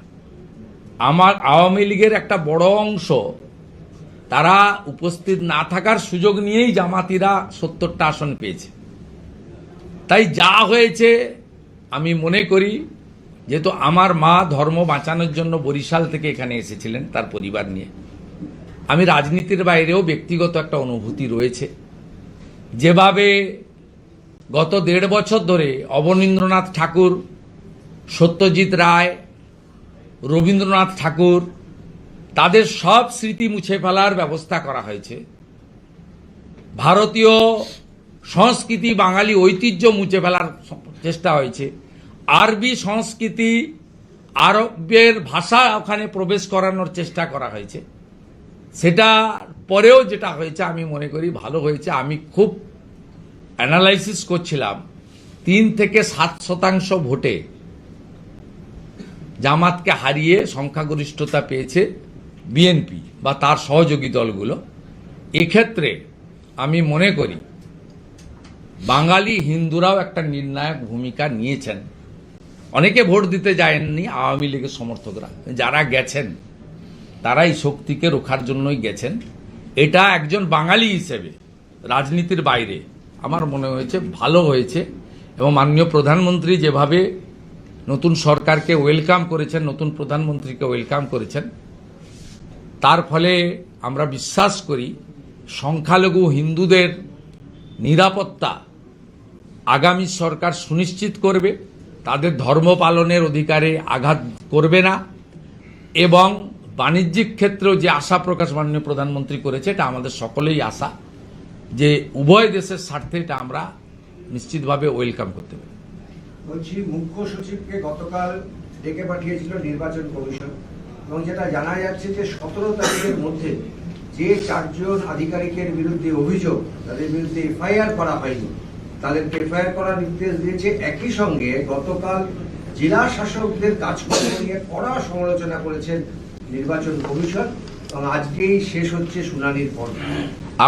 আমার আওয়ামী লীগের একটা বড় অংশ তারা উপস্থিত না থাকার সুযোগ নিয়েই জামাতিরা 70টা আসন পেয়েছে। তাই যা হয়েছে, আমি মনে করি, যেহেতু আমার মা ধর্ম বাঁচানোর জন্য বরিশাল থেকে এখানে এসেছিলেন তার পরিবার নিয়ে, আমি রাজনীতির বাইরেও ব্যক্তিগত একটা অনুভূতি রয়েছে। যেভাবে গত 1.5 বছর ধরে অবনীন্দ্রনাথ ঠাকুর, সত্যজিৎ রায়, রবীন্দ্রনাথ ঠাকুর, তাদের সব স্মৃতি মুছে ফেলার ব্যবস্থা করা হয়েছে, ভারতীয় সংস্কৃতি, বাঙালি ঐতিহ্য মুছে ফেলার চেষ্টা হয়েছে, আরবি সংস্কৃতি, আরবের ভাষা ওখানে প্রবেশ করানোর চেষ্টা করা হয়েছে। সেটা পরেও যেটা হয়েছে আমি মনে করি ভালো হয়েছে। আমি খুব অ্যানালাইসিস করছিলাম, 3 থেকে 7% ভোটে জামাতকে হারিয়ে সংখ্যাগরিষ্ঠতা পেয়েছে বিএনপি বা তার সহযোগী দলগুলো। এক্ষেত্রে আমি মনে করি বাঙালি হিন্দুরাও একটা নির্ণায়ক ভূমিকা নিয়েছেন। অনেকে ভোট দিতে যায়নি আওয়ামী লীগের সমর্থকরা, যারা গেছেন তারা এই শক্তিকে রক্ষার জন্যই গেছেন। এটা একজন বাঙালি হিসেবে রাজনীতির বাইরে আমার মনে হয়েছে ভালো হয়েছে। এবং মাননীয় প্রধানমন্ত্রী যেভাবে নতুন সরকারকে ওয়েলকাম করেছেন, নতুন প্রধানমন্ত্রীকে ওয়েলকাম করেছেন, তার ফলে আমরা বিশ্বাস করি সংখ্যালঘু হিন্দুদের নিরাপত্তা আগামী সরকার সুনিশ্চিত করবে, তাদের ধর্ম পালনের অধিকারে আঘাত করবে না, এবং বাণিজ্যিক ক্ষেত্রেও যে আশা প্রকাশ মাননীয় প্রধানমন্ত্রী করেছে, এটা আমাদের সকলেই আশা যে উভয় দেশের স্বার্থে এটা আমরা নিশ্চিতভাবে ওয়েলকাম করতে পারি। বলছি, মুখ্য সচিবকে গতকাল ডেকে পাঠিয়েছিল নির্বাচন কমিশন, এবং যেটা জানা যাচ্ছে যে 17 তারিখের মধ্যে যে 4 জন আধিকারিকের বিরুদ্ধে অভিযোগ, তাদের বিরুদ্ধে এফআইআর করা হয়নি, তাদেরকে এফআইআর করার নির্দেশ দিয়েছে। একই সঙ্গে গতকাল জেলা শাসকদের কাজকর্ম নিয়ে কড়া সমালোচনা করেছেন নির্বাচন কমিশন, এবং আজকেই শেষ হচ্ছে শুনানির পর্ব।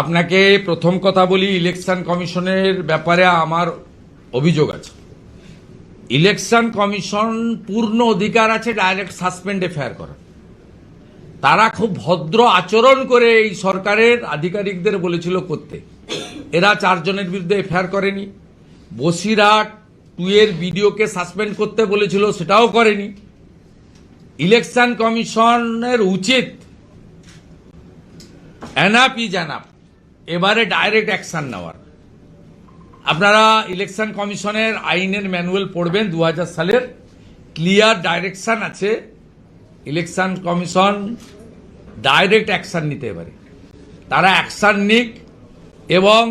আপনাকে প্রথম কথা বলি, ইলেকশন কমিশনের ব্যাপারে আমার অভিযোগ আছে। ইলেকশন কমিশন পূর্ণ অধিকার আছে ডাইরেক্ট সাসপেন্ড এফআইআর করার। তারা খুব ভদ্র আচরণ করে এই সরকারের আধিকারিকদের বলেছিল করতে। এরা 4 জনের বিরুদ্ধে এফআইআর করেনি। বসিরহাট 2 এর ভিডিওকে সাসপেন্ড করতে বলেছিল, সেটাও করেনি। ইলেকশন কমিশনের উচিত এনাফ ইজ এনাফ, এবারে ডাইরেক্ট অ্যাকশন নেওয়ার। আপনারা ইলেকশন কমিশনের আইনের ম্যানুয়াল পড়বেন, 2000 সালের ক্লিয়ার ডাইরেকশন আছে। ইলেকশন কমিশন ডাইরেক্ট অ্যাকশন নিতে পারে, তারা অ্যাকশন নিক। এবং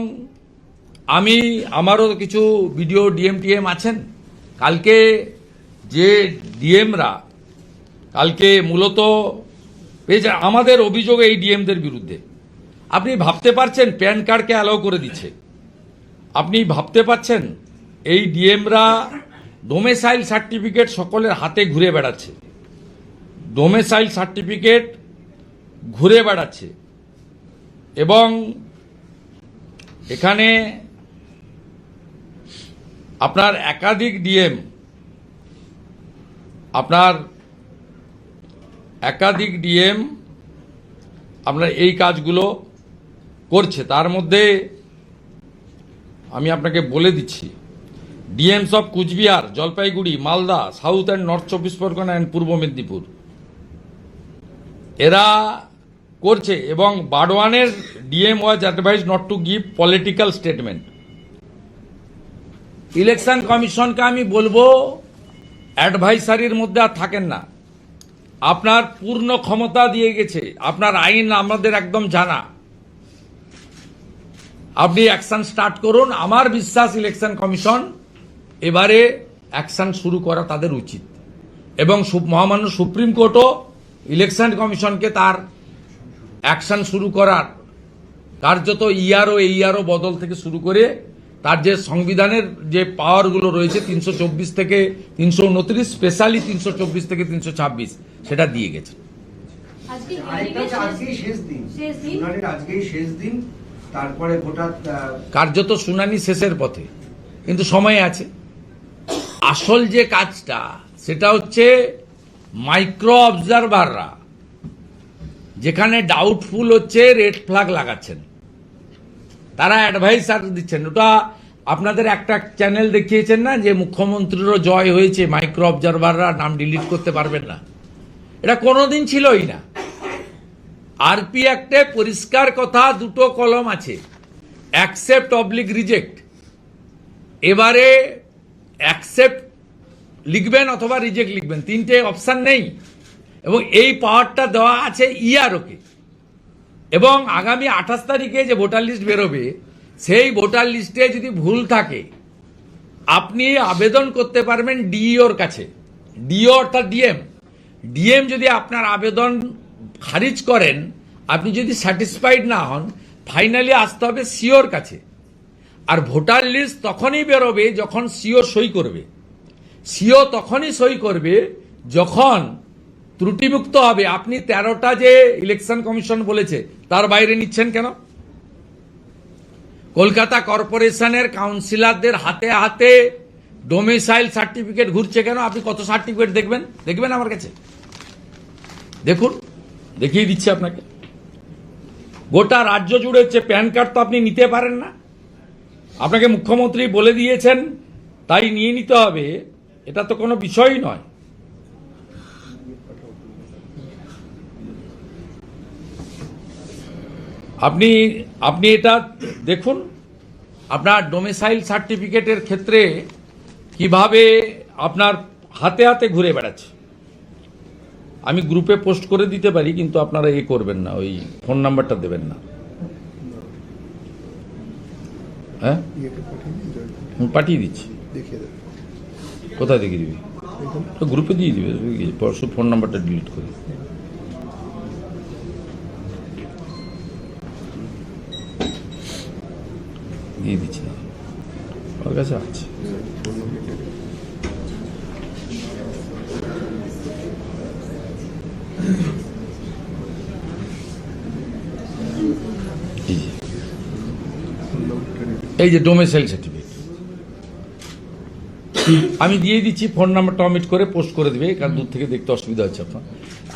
আমারও কিছু ভিডিও ডিএম আছেন, কালকে যে ডিএমরা কালকে মূলত পেয়েছে আমাদের অভিযোগ এই ডিএমদের বিরুদ্ধে। আপনি ভাবতে পারছেন প্যান কার্ডকে অ্যালাউ করে দিচ্ছে? আপনি ভাবতে পারছেন এই ডিএমরা ডোমেসাইল সার্টিফিকেট সকলের হাতে ঘুরে বেড়াচ্ছে, ডোমেসাইল সার্টিফিকেট ঘুরে বেড়াচ্ছে। এবং এখানে আপনার একাধিক ডিএম আপনার এই কাজগুলো করছে। তার মধ্যে আমি আপনাকে বলে দিচ্ছি, DMs of Cooch Behar, Jalpaiguri, Malda, south and north 24 Parganas and Purba Medinipur এরা করছে। এবং বারওয়ানের DM was advise not to give political statement. Election কমিশনকে আমি বলবো অ্যাডভাইসারির মধ্যে আর থাকেন না, আপনার পূর্ণ ক্ষমতা দিয়ে গেছে, আপনার আইন আমাদের একদম জানা, আপনি অ্যাকশন স্টার্ট করুন। আমার বিশ্বাস ইলেকশন কমিশন এবারে অ্যাকশন শুরু করা তাদের উচিত। এবং মহামান্য সুপ্রিম কোর্টও ইলেকশন কমিশনকে তার অ্যাকশন শুরু করার কার্যত এইআরও বদল থেকে শুরু করে তার যে সংবিধানের যে পাওয়ারগুলো রয়েছে 324 থেকে 329, স্পেশালি 324 থেকে 326 সেটা দিয়ে গেছে। আজকেই শেষ দিন, তারপরে ভোটার কার্যত শুনানি শেষের পথে, কিন্তু সময় আছে। আসল যে কাজটা সেটা হচ্ছে মাইক্রো অবজারভাররা যেখানে ডাউটফুল হচ্ছে রেড ফ্ল্যাগ লাগাচ্ছেন, তারা অ্যাডভাইসার দিচ্ছেন। ওটা আপনাদের একটা চ্যানেল দেখিয়েছেন না যে মুখ্যমন্ত্রীরও জয় হয়েছে, মাইক্রো অবজারভাররা নাম ডিলিট করতে পারবেন না, এটা কোনোদিন ছিলই না। আরপি অ্যাক্টে পরিষ্কার কথা, দুটো কলম আছে, অ্যাকসেপ্ট অবলিক রিজেক্ট। এবারে অ্যাকসেপ্ট লিখবেন অথবা রিজেক্ট লিখবেন, তিনটে অপশন নেই। এবং এই পাওয়ারটা দেওয়া আছে ইআরওকে। এবং আগামী 28 তারিখে যে ভোটার লিস্ট বেরোবে, সেই ভোটার লিস্টে যদি ভুল থাকে আপনি আবেদন করতে পারবেন ডিইওর কাছে। ডিইও অর্থাৎ ডিএম যদি আপনার আবেদন খারিজ করেন, আপনি যদি স্যাটিসফাইড না হন, ফাইনালি আসতে হবে সিওর কাছে। আর ভোটার লিস্ট তখনই বেরোবে যখন সিও সই করবে। সিও তখনই সই করবে যখন ত্রুটিমুক্ত হবে। আপনি 13টা যে ইলেকশন কমিশন বলেছে তার বাইরে নিচ্ছেন কেন? কলকাতা কর্পোরেশনের কাউন্সিলরদের হাতে হাতে ডোমিসাইল সার্টিফিকেট ঘুরছে কেন? আপনি কত সার্টিফিকেট দেখবেন আমার কাছে, দেখুন, দেখিয়ে দিচ্ছি আপনাকে। গোটা রাজ্য জুড়ে হচ্ছে। প্যান কার্ড তো আপনি নিতে পারেন না, আপনাকে মুখ্যমন্ত্রী বলে দিয়েছেন তাই নিয়ে নিতে হবে, এটা তো কোনো বিষয়ই নয়। আপনি এটা দেখুন, আপনার ডোমিসাইল সার্টিফিকেটের ক্ষেত্রে কিভাবে আপনার হাতে হাতে ঘুরে বেড়াচ্ছে। আমি গ্রুপে পোস্ট করে দিতে পারি, কিন্তু আপনারা করবেন না, ওই ফোন নাম্বারটা দেবেন না। হ্যাঁ, পাঠিয়ে দিচ্ছি। কোথায় দেখিয়ে দিবি? গ্রুপে দিয়ে দিবে, ফোন নাম্বারটা ডিলিট করে দিয়ে দিচ্ছি, ওর কাছে আছে। এই যে ডোমিসাইল সার্টিফিকেট আমি দিয়ে দিচ্ছি, ফোন নাম্বারটা অমিট করে পোস্ট করে দেবে, কারণ দূর থেকে দেখতে অসুবিধা হচ্ছে আপনার।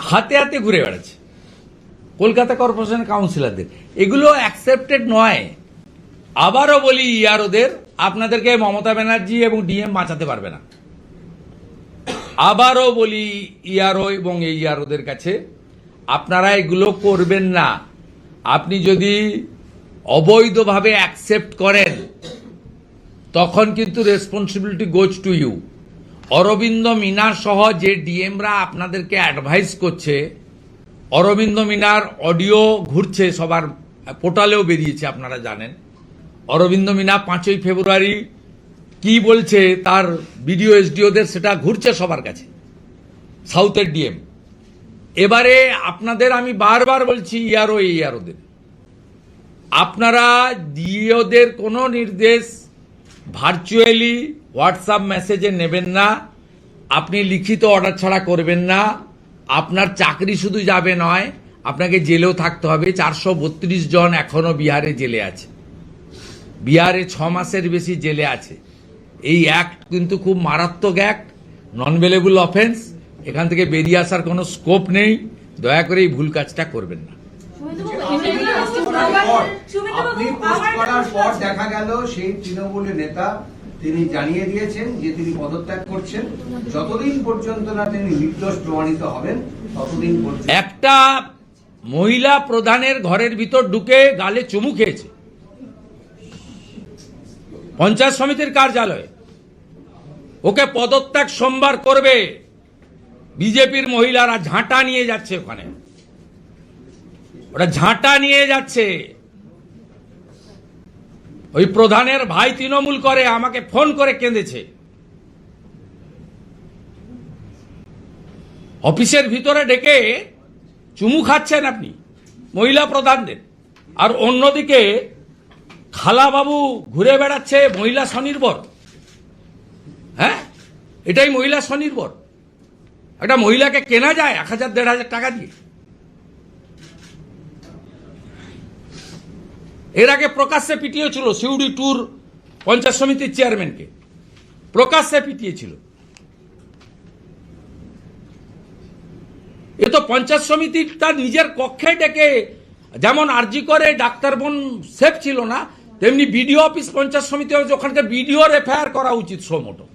হাতে হাতে ঘুরে বেড়াচ্ছে কলকাতা কর্পোরেশন কাউন্সিলরদের, এগুলো অ্যাকসেপ্টেড নয়। আবারও বলি ইআরওদের, আপনাদেরকে মমতা ব্যানার্জি এবং ডিএম বাঁচাতে পারবে না। আবারও বলি ইআরও এবং এই ইআরওদের কাছে, আপনারা এগুলো করবেন না। আপনি যদি অবৈধভাবে অ্যাকসেপ্ট করেন তখন কিন্তু responsibility goes to you. Arvind Meena সহ যে ডিএমরা আপনাদেরকে অ্যাডভাইস করছে, অরবিন্দ মিনার অডিও ঘুরছে, সবার পোর্টালেও বেরিয়েছে, আপনারা জানেন। অরবিন্দ মিনা 5ই ফেব্রুয়ারি কি বলছে তার বিডিও এসডিওদের, সেটা ঘুরছে সবার কাছে, সাউথের ডিএম। এবারে আপনাদের আমি বারবার বলছি, ইয়ারোদের আপনারা ডিওদের কোনো নির্দেশ ভার্চুয়ালি হোয়াটসঅ্যাপ মেসেজে নেবেন না, আপনি লিখিত অর্ডার ছাড়া করবেন না। আপনার চাকরি শুধু যাবে নয়, আপনাকে জেলেও থাকতে হবে। 432 জন এখনো বিহারে জেলে আছে, বিহারে 6 মাসের বেশি জেলে আছে। এই অ্যাক্ট কিন্তু খুব মারাত্মক অ্যাক্ট, নন বেলেবল অফেন্স। এখান থেকে বেরিয়ে আসার কোনো স্কোপ নেই। দয়া করে এই ভুল কাজটা করবেন না। আপনি পোস্ট করার পর দেখা গেল সেই তৃণমূলের নেতা তিনি জানিয়ে দিয়েছেন যে তিনি পদত্যাগ করছেন। যতদিন পর্যন্ত না তিনি নির্দোষ প্রমাণিত হবেন ততদিন পর্যন্ত। একটা মহিলা প্রধানের ঘরের ভিতর ঢুকে গালে চুমু খেয়েছে পঞ্চায়েত সমিতির কার্যালয়ে। ওকে পদত্যাগ সোমবার করবে। বিজেপির মহিলারা ঝাঁটা নিয়ে যাচ্ছে ওখানে, ওরা ঝাঁটা নিয়ে যাচ্ছে। ওই প্রধানের ভাই তৃণমূল করে, আমাকে ফোন করে কেঁদেছে। অফিসের ভিতরে ডেকে চুমু খাচ্ছেন আপনি মহিলা প্রধানদের, আর অন্যদিকে খালাবাবু ঘুরে বেড়াচ্ছে মহিলা স্বনির্ভর। হ্যাঁ, এটাই মহিলা স্বনির্ভর? একটা মহিলাকে কেনা যায় 1000-1500 টাকা দিয়ে? এর আগে প্রকাশ্যে পিটিয়েছিল সিউড়ি ট্যুর পঞ্চায়েত সমিতির চেয়ারম্যানকে, প্রকাশ্যে পিটিয়েছিল। এ তো পঞ্চায়েত সমিতি তার নিজের কক্ষে ডেকে, যেমন আরজি করে ডাক্তার বোন সেফ ছিল না, তেমনি বিডিও অফিস পঞ্চায়েত সমিতি, ওখানকার বিডিওর এফআইআর করা উচিত সোমোটো।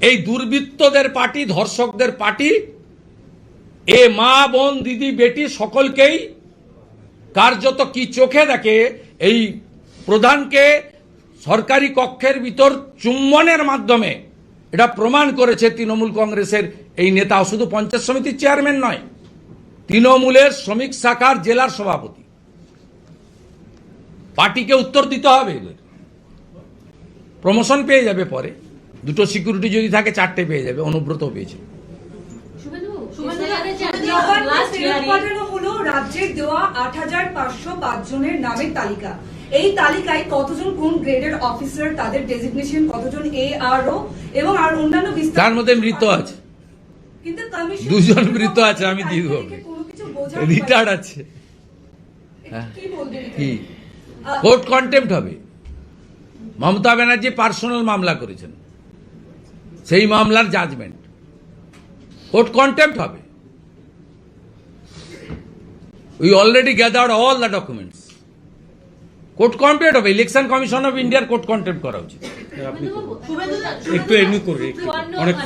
এই দুর্বৃত্তদের পার্টি, ধর্ষকদের পার্টি, এ মা বোন দিদি বেটি সকলকেই কার্যত কি চোখে দেখে এই প্রধানকে সরকারি কক্ষের ভিতর চুম্বনের মাধ্যমে এটা প্রমাণ করেছে তৃণমূল কংগ্রেসের এই নেতা। শুধু পঞ্চায়েত সমিতির চেয়ারম্যান নয়, তৃণমূলের শ্রমিক শাখার জেলার সভাপতি। পার্টিকে উত্তর দিতে হবে, এদের প্রমোশন পেয়ে যাবে পরে। 2টো সিকিউরিটি যদি থাকে 4টে পেয়ে যাবে, অনুব্রত পেয়েছে। হলো রাজ্যের দেওয়া 8505 জনের নামের তালিকা। এই তালিকায় কতজন কোন গ্রেডের অফিসার, তাদের ডেজিগনেশন, কতজন এআরও এবং আর অন্যান্য বিস্তারিত। তার মধ্যে মৃত আছে, কিন্তু কমিশন 2 জন মৃত আছে, আমি দিয়ে দেবো। রিটায়ার্ড আছে। কি বলবেন? কি কোর্ট কন্টেম্প্ট হবে? মমতা ব্যানার্জি পার্সোনাল মামলা করেছেন, সেই মামলার জাজমেন্ট, কোর্ট কন্টেম্প্ট হবে। We already gathered all the documents. Court contempt হবে। ইলেকশন কমিশন অফ ইন্ডিয়ার কোর্ট কন্টেম্প্ট করা উচিত। একটু এমনি করে অনেক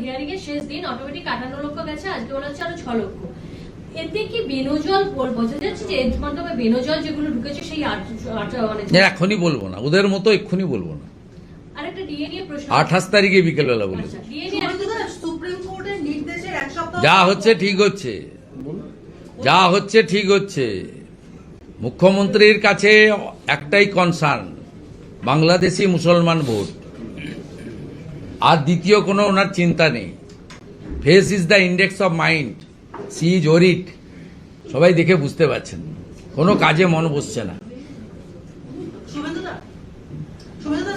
হিয়ারিং এর শেষ দিন অটোমেটিক 58 লক্ষ গেছে, আজকে বলা হচ্ছে আরো 6 লক্ষ। এতে কি বেনজল বোঝা যাচ্ছে যে এর মাধ্যমে বেনজল যেগুলো ঢুকেছে সেই এখনই বলবো না, ওদের মতো এক্ষুনি বলবো না। আরেকটা ডিএ নিয়ে প্রশ্ন, 28 তারিখে বিকেলবেলা বলবো। সুপ্রিম কোর্টের নির্দেশের এক সপ্তাহ যা হচ্ছে ঠিক হচ্ছে, যা হচ্ছে ঠিক হচ্ছে। মুখ্যমন্ত্রীর কাছে একটাই কনসার্ন, বাংলাদেশি মুসলমান ভোট, আর দ্বিতীয় কোনো ওনার চিন্তা নেই। Face is the index of mind, she is worried. সবাই দেখে বুঝতে পারছেন, কোনো কাজে মন বসছে না।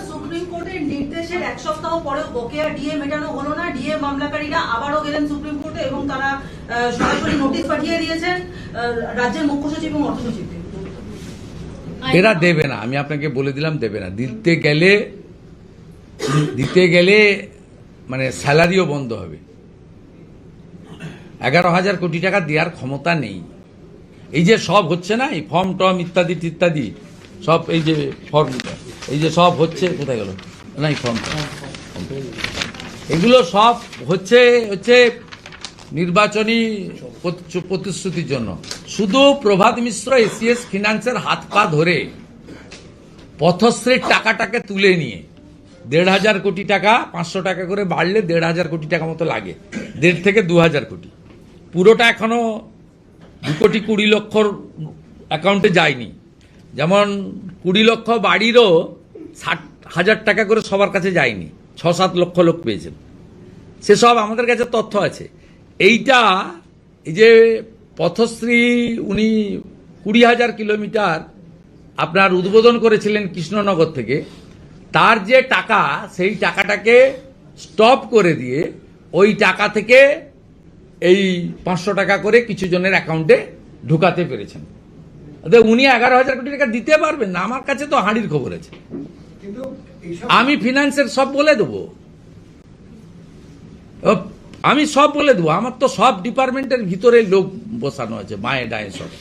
সুপ্রিম কোর্টের নির্দেশের এক সপ্তাহ পরেও বকেয়া ডিএ মেটানো হলো না। ডিএ মামলাকারীরা আবারও গেলেন সুপ্রিম কোর্টে এবং তারা সরাসরি নোটিশ পাঠিয়ে দিয়েছেন রাজ্যের মুখ্য সচিব এবং অর্থ সচিবকে। এরা দেবে না, আমি আপনাকে বলে দিলাম, দেবে না। দিতে গেলে মানে স্যালারিও বন্ধ হবে। 11,000 কোটি টাকা দেওয়ার ক্ষমতা নেই। এই যে সব হচ্ছে না, এই ফর্ম টর্ম ইত্যাদি ইত্যাদি সব, এই যে ফর্ম, এই যে সব হচ্ছে, কোথায় গেল না এই ফর্ম, এগুলো সব হচ্ছে নির্বাচনী প্রতিশ্রুতির জন্য। শুধু প্রভাত মিশ্র এসিএস ফিনান্সের হাত পা ধরে পথশ্রীর টাকাটাকে তুলে নিয়ে 1,500 কোটি টাকা, 500 টাকা করে বাড়লে 1,500 কোটি টাকা মতো লাগে, 1,500 থেকে 2,000 কোটি, পুরোটা এখনো 2,20 লক্ষর অ্যাকাউন্টে যায়নি। যেমন 20 লক্ষ বাড়িরও 60,000 টাকা করে সবার কাছে যায়নি, 6-7 লক্ষ লোক পেয়েছেন, সেসব আমাদের কাছে তথ্য আছে। এইটা এই যে পথশ্রী উনি 20,000 কিলোমিটার আপনার উদ্বোধন করেছিলেন কৃষ্ণনগর থেকে, তার যে টাকা সেই টাকাটাকে স্টপ করে দিয়ে ওই টাকা থেকে এই 500 টাকা করে কিছু জনের অ্যাকাউন্টে ঢুকাতে পেরেছেন। উনি 11,000 কোটি টাকা দিতে পারবেন না, আমার কাছে তো হাঁড়ির খবর আছে। কিন্তু এইসব আমি ফিনান্সের সব বলে দেবো, আমি সব বলে দেবো, আমার তো সব ডিপার্টমেন্টের ভিতরে লোক বসানো আছে, মায়ে ডায়ে সব।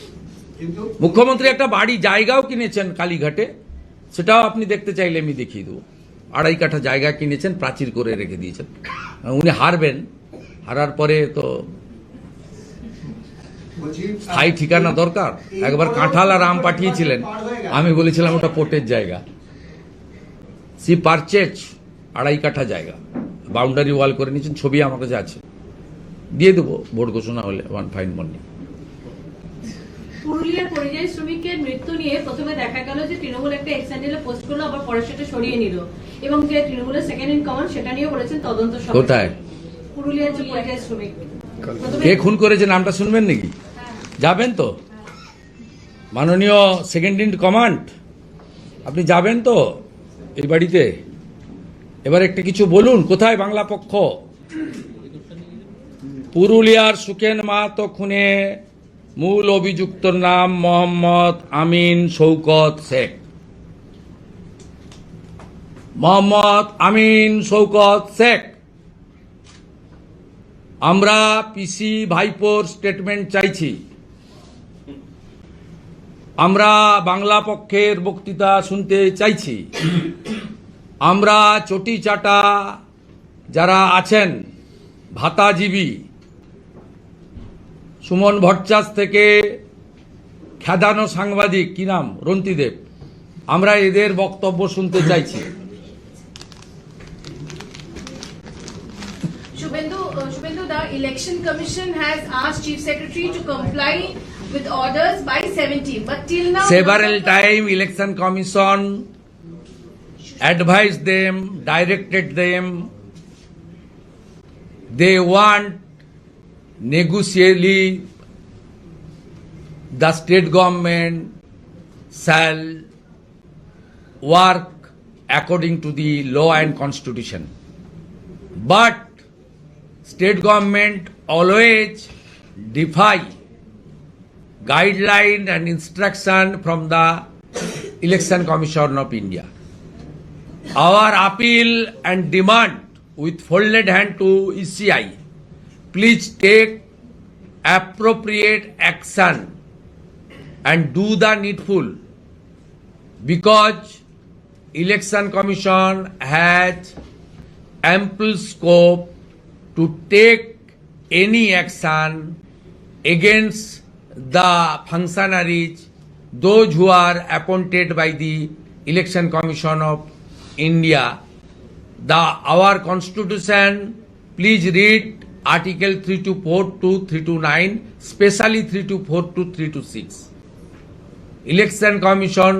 কিন্তু মুখ্যমন্ত্রী একটা বাড়ি জায়গাও কিনেছেন কালীঘাটে, সেটাও আপনি দেখতে চাইলে আমি দেখিয়ে দেবো। 2.5 কাঠা জায়গা কিনেছেন, প্রাচীর করে রেখে দিয়েছেন। উনি হারবেন, হারার পরে তো বলছি স্থায়ী ঠিকানা দরকার। একবার কাঁঠাল আর আম পাঠিয়েছিলেন, আমি বলেছিলাম ওটা পোর্টের জায়গা। সি পারচেজ 2.5 কাঠা জায়গা, বাউন্ডারি ওয়াল করে নিয়েছেন, ছবি আমার কাছে আছে, দিয়ে দেবো ভোট ঘোষণা হলে, ওয়ান ফাইন মর্নিং। পুরুলিয়ার পরিযায়ী শ্রমিকের মৃত্যু নিয়ে প্রথমে দেখা গেল যে তৃণমূল একটা এক্সেন্ডেলে পোস্ট করলো, আবার পরে সেটা সরিয়ে নিল, এবং যে তৃণমূলের সেকেন্ড ইন কমান্ড সেটা নিয়ে বলেছেন তদন্ত সভা। কোথায়? পুরুলিয়ার যে পরিযায়ী শ্রমিক কে খুন করেছে নামটা শুনবেন নাকি? যাবেন তো মাননীয় সেকেন্ড ইন কমান্ড, আপনি যাবেন তো এই বাড়িতে? এবার একটা কিছু বলুন, কোথায় বাংলা পক্ষ? পুরুলিয়ার সুখেন মাহাতো খুনে মূল অভিযুক্তর নাম মোহাম্মদ আমিন শৌকত শেখ। মোহাম্মদ আমিন শৌকত শেখ, আমরা পিসি ভাইপোর স্টেটমেন্ট চাইছি। আমরা বাংলা পক্ষের বক্তৃতা শুনতে চাইছি। আমরা চটি চাটা যারা আছেন ভাতাজীবী, সুমন ভট্টাচার্য থেকে খেদানো সাংবাদিক, কি নাম, রন্তিদেব, আমরা এদের বক্তব্য শুনতে চাইছি। Shubhendu, the Election Commission has asked Chief Secretary to comply with orders by 17, but till now... Several times Election Commission advised them, directed them, they want negotially the state government shall work according to the law and constitution. But state government always defy guideline and instruction from the Election Commission of India. Our appeal and demand with folded hand to ECI, please take appropriate action and do the needful, because Election Commission has ample scope to take any action against the functionaries, those who are appointed by the Election Commission of India. Our constitution, please read Article 3 to 4 to 3 to 9, especially 3 to 4 to 3 to 6. Election Commission,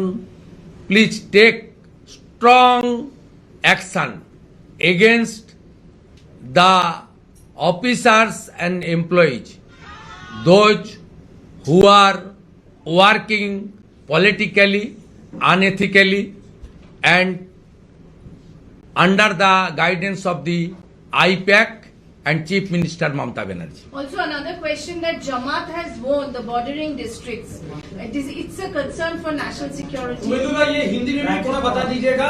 please take strong action against the officers and employees, those who are working politically, unethically, and under the guidance of the IPAC and Chief Minister Mamata Banerjee. Also, another question that Jamaat has won the bordering districts. It's a concern for national security. ये हिंदी में भी थोड़ा बता दीजिएगा।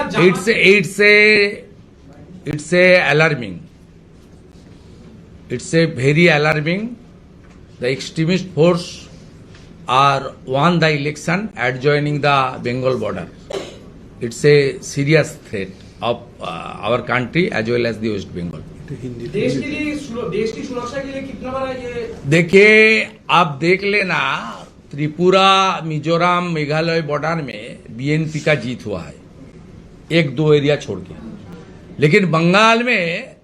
It's a alarming. It's a very alarming. The extremist force are won the election adjoining the Bengal border. It's a serious threat of our country as well as the West Bengal. देश की सुरक्षा के लिए कितना बड़ा ये देखिए, आप देख लेना, त्रिपुरा, मिजोरम, मेघालय बॉर्डर में बीएनपी का जीत हुआ है, 1-2 एरिया छोड़ के। लेकिन बंगाल में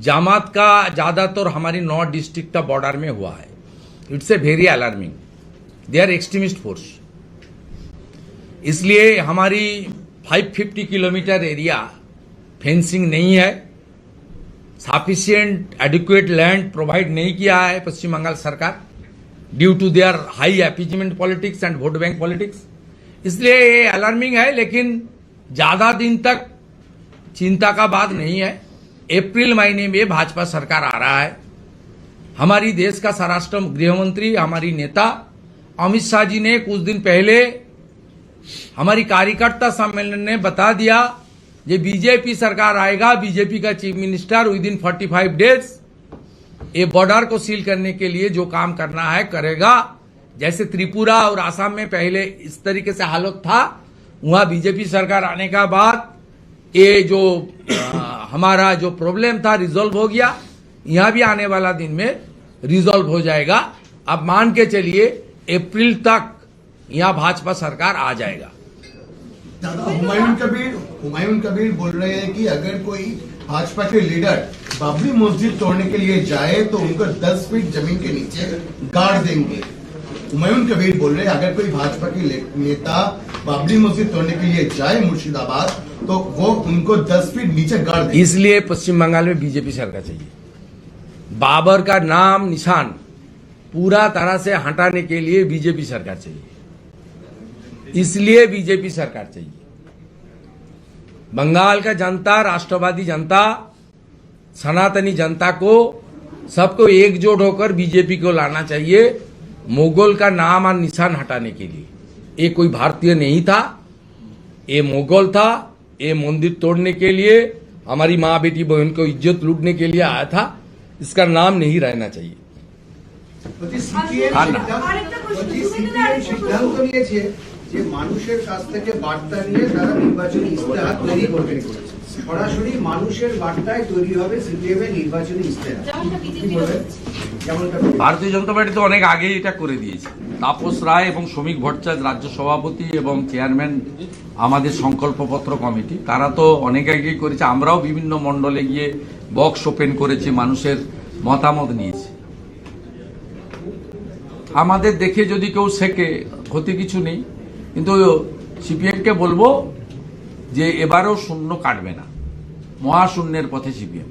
जामात का ज्यादातर हमारी 9 डिस्ट्रिक्ट का बॉर्डर में हुआ है। It's a very alarming, they are extremist force. इसलिए हमारी 550 किलोमीटर एरिया फेंसिंग नहीं है, सफिशिएंट एडिक्वेट लैंड प्रोवाइड नहीं किया है पश्चिम बंगाल सरकार, due to their high appeasement politics and vote bank politics. इसलिए ये अलार्मिंग है, लेकिन ज्यादा दिन तक चिंता का बात नहीं है। अप्रैल महीने में भाजपा सरकार आ रहा है। हमारी देश का स्वराष्ट्र गृह मंत्री, हमारी नेता अमित शाह जी ने कुछ दिन पहले हमारी कार्यकर्ता सम्मेलन ने बता दिया ये बीजेपी सरकार आएगा, बीजेपी का chief minister with in 45 days ये बॉर्डर को सील करने के लिए जो काम करना है करेगा। जैसे त्रिपुरा और आसाम में पहले इस तरीके से हालत था, वहां बीजेपी सरकार आने का बाद ये जो हमारा जो प्रॉब्लम था रिजॉल्व हो गया। यहां भी आने वाला दिन में रिजॉल्व हो जाएगा। अब मान के चलिए अप्रैल तक यहां भाजपा सरकार आ जाएगा। दादा, हुमायूं कबीर बोल रहे हैं कि अगर कोई भाजपा के लीडर बाबरी मस्जिद तोड़ने के लिए जाए तो उनको 10 फीट जमीन के नीचे गाड़ देंगे। हुमायूं कबीर बोल रहे हैं अगर कोई भाजपा के नेता बाबरी मस्जिद तोड़ने के लिए जाए मुर्शिदाबाद तो वो उनको 10 फीट नीचे गाड़ देंगे। इसलिए पश्चिम बंगाल में बीजेपी सरकार चाहिए। बाबर का नाम निशान पूरा तरह से हटाने के लिए बीजेपी सरकार चाहिए, इसलिए बीजेपी सरकार चाहिए। बंगाल का जनता, राष्ट्रवादी जनता, सनातनी जनता को सबको एकजुट होकर बीजेपी को लाना चाहिए मुगल का नाम और निशान हटाने के लिए। ये कोई भारतीय नहीं था, ये मुगल था। ये मंदिर तोड़ने के लिए, हमारी माँ बेटी बहन को इज्जत लूटने के लिए आया था। इसका नाम नहीं रहना चाहिए। সিদ্ধান্ত নিয়েছে যে মানুষের কাছ থেকে বার্তা নিয়ে তারা নির্বাচনী ইস্তেহার তৈরি করবে। সরাসরি মানুষের বার্তায় তৈরি হবে সিপিএম এর নির্বাচনী ইস্তেহার। যেমনটা বিজেপি যেমনটা ভারতীয় জনতা পার্টি তো অনেক আগেই এটা করে দিয়েছে। তাপস রায় এবং শ্রমিক ভট্টাচার্য রাজ্য সভাপতি এবং চেয়ারম্যান আমাদের সংকল্পপত্র কমিটি, তারা তো অনেক আগেই করেছে। আমরাও বিভিন্ন মণ্ডলে গিয়ে বক্স ওপেন করেছি, মানুষের মতামত নিয়েছি। আমাদের দেখে যদি কেউ শেখে ক্ষতি কিছু নেই, কিন্তু সিপিএমকে বলবো যে এবারেও শূন্য কাটবে না, মহাশূন্যের পথে সিপিএম।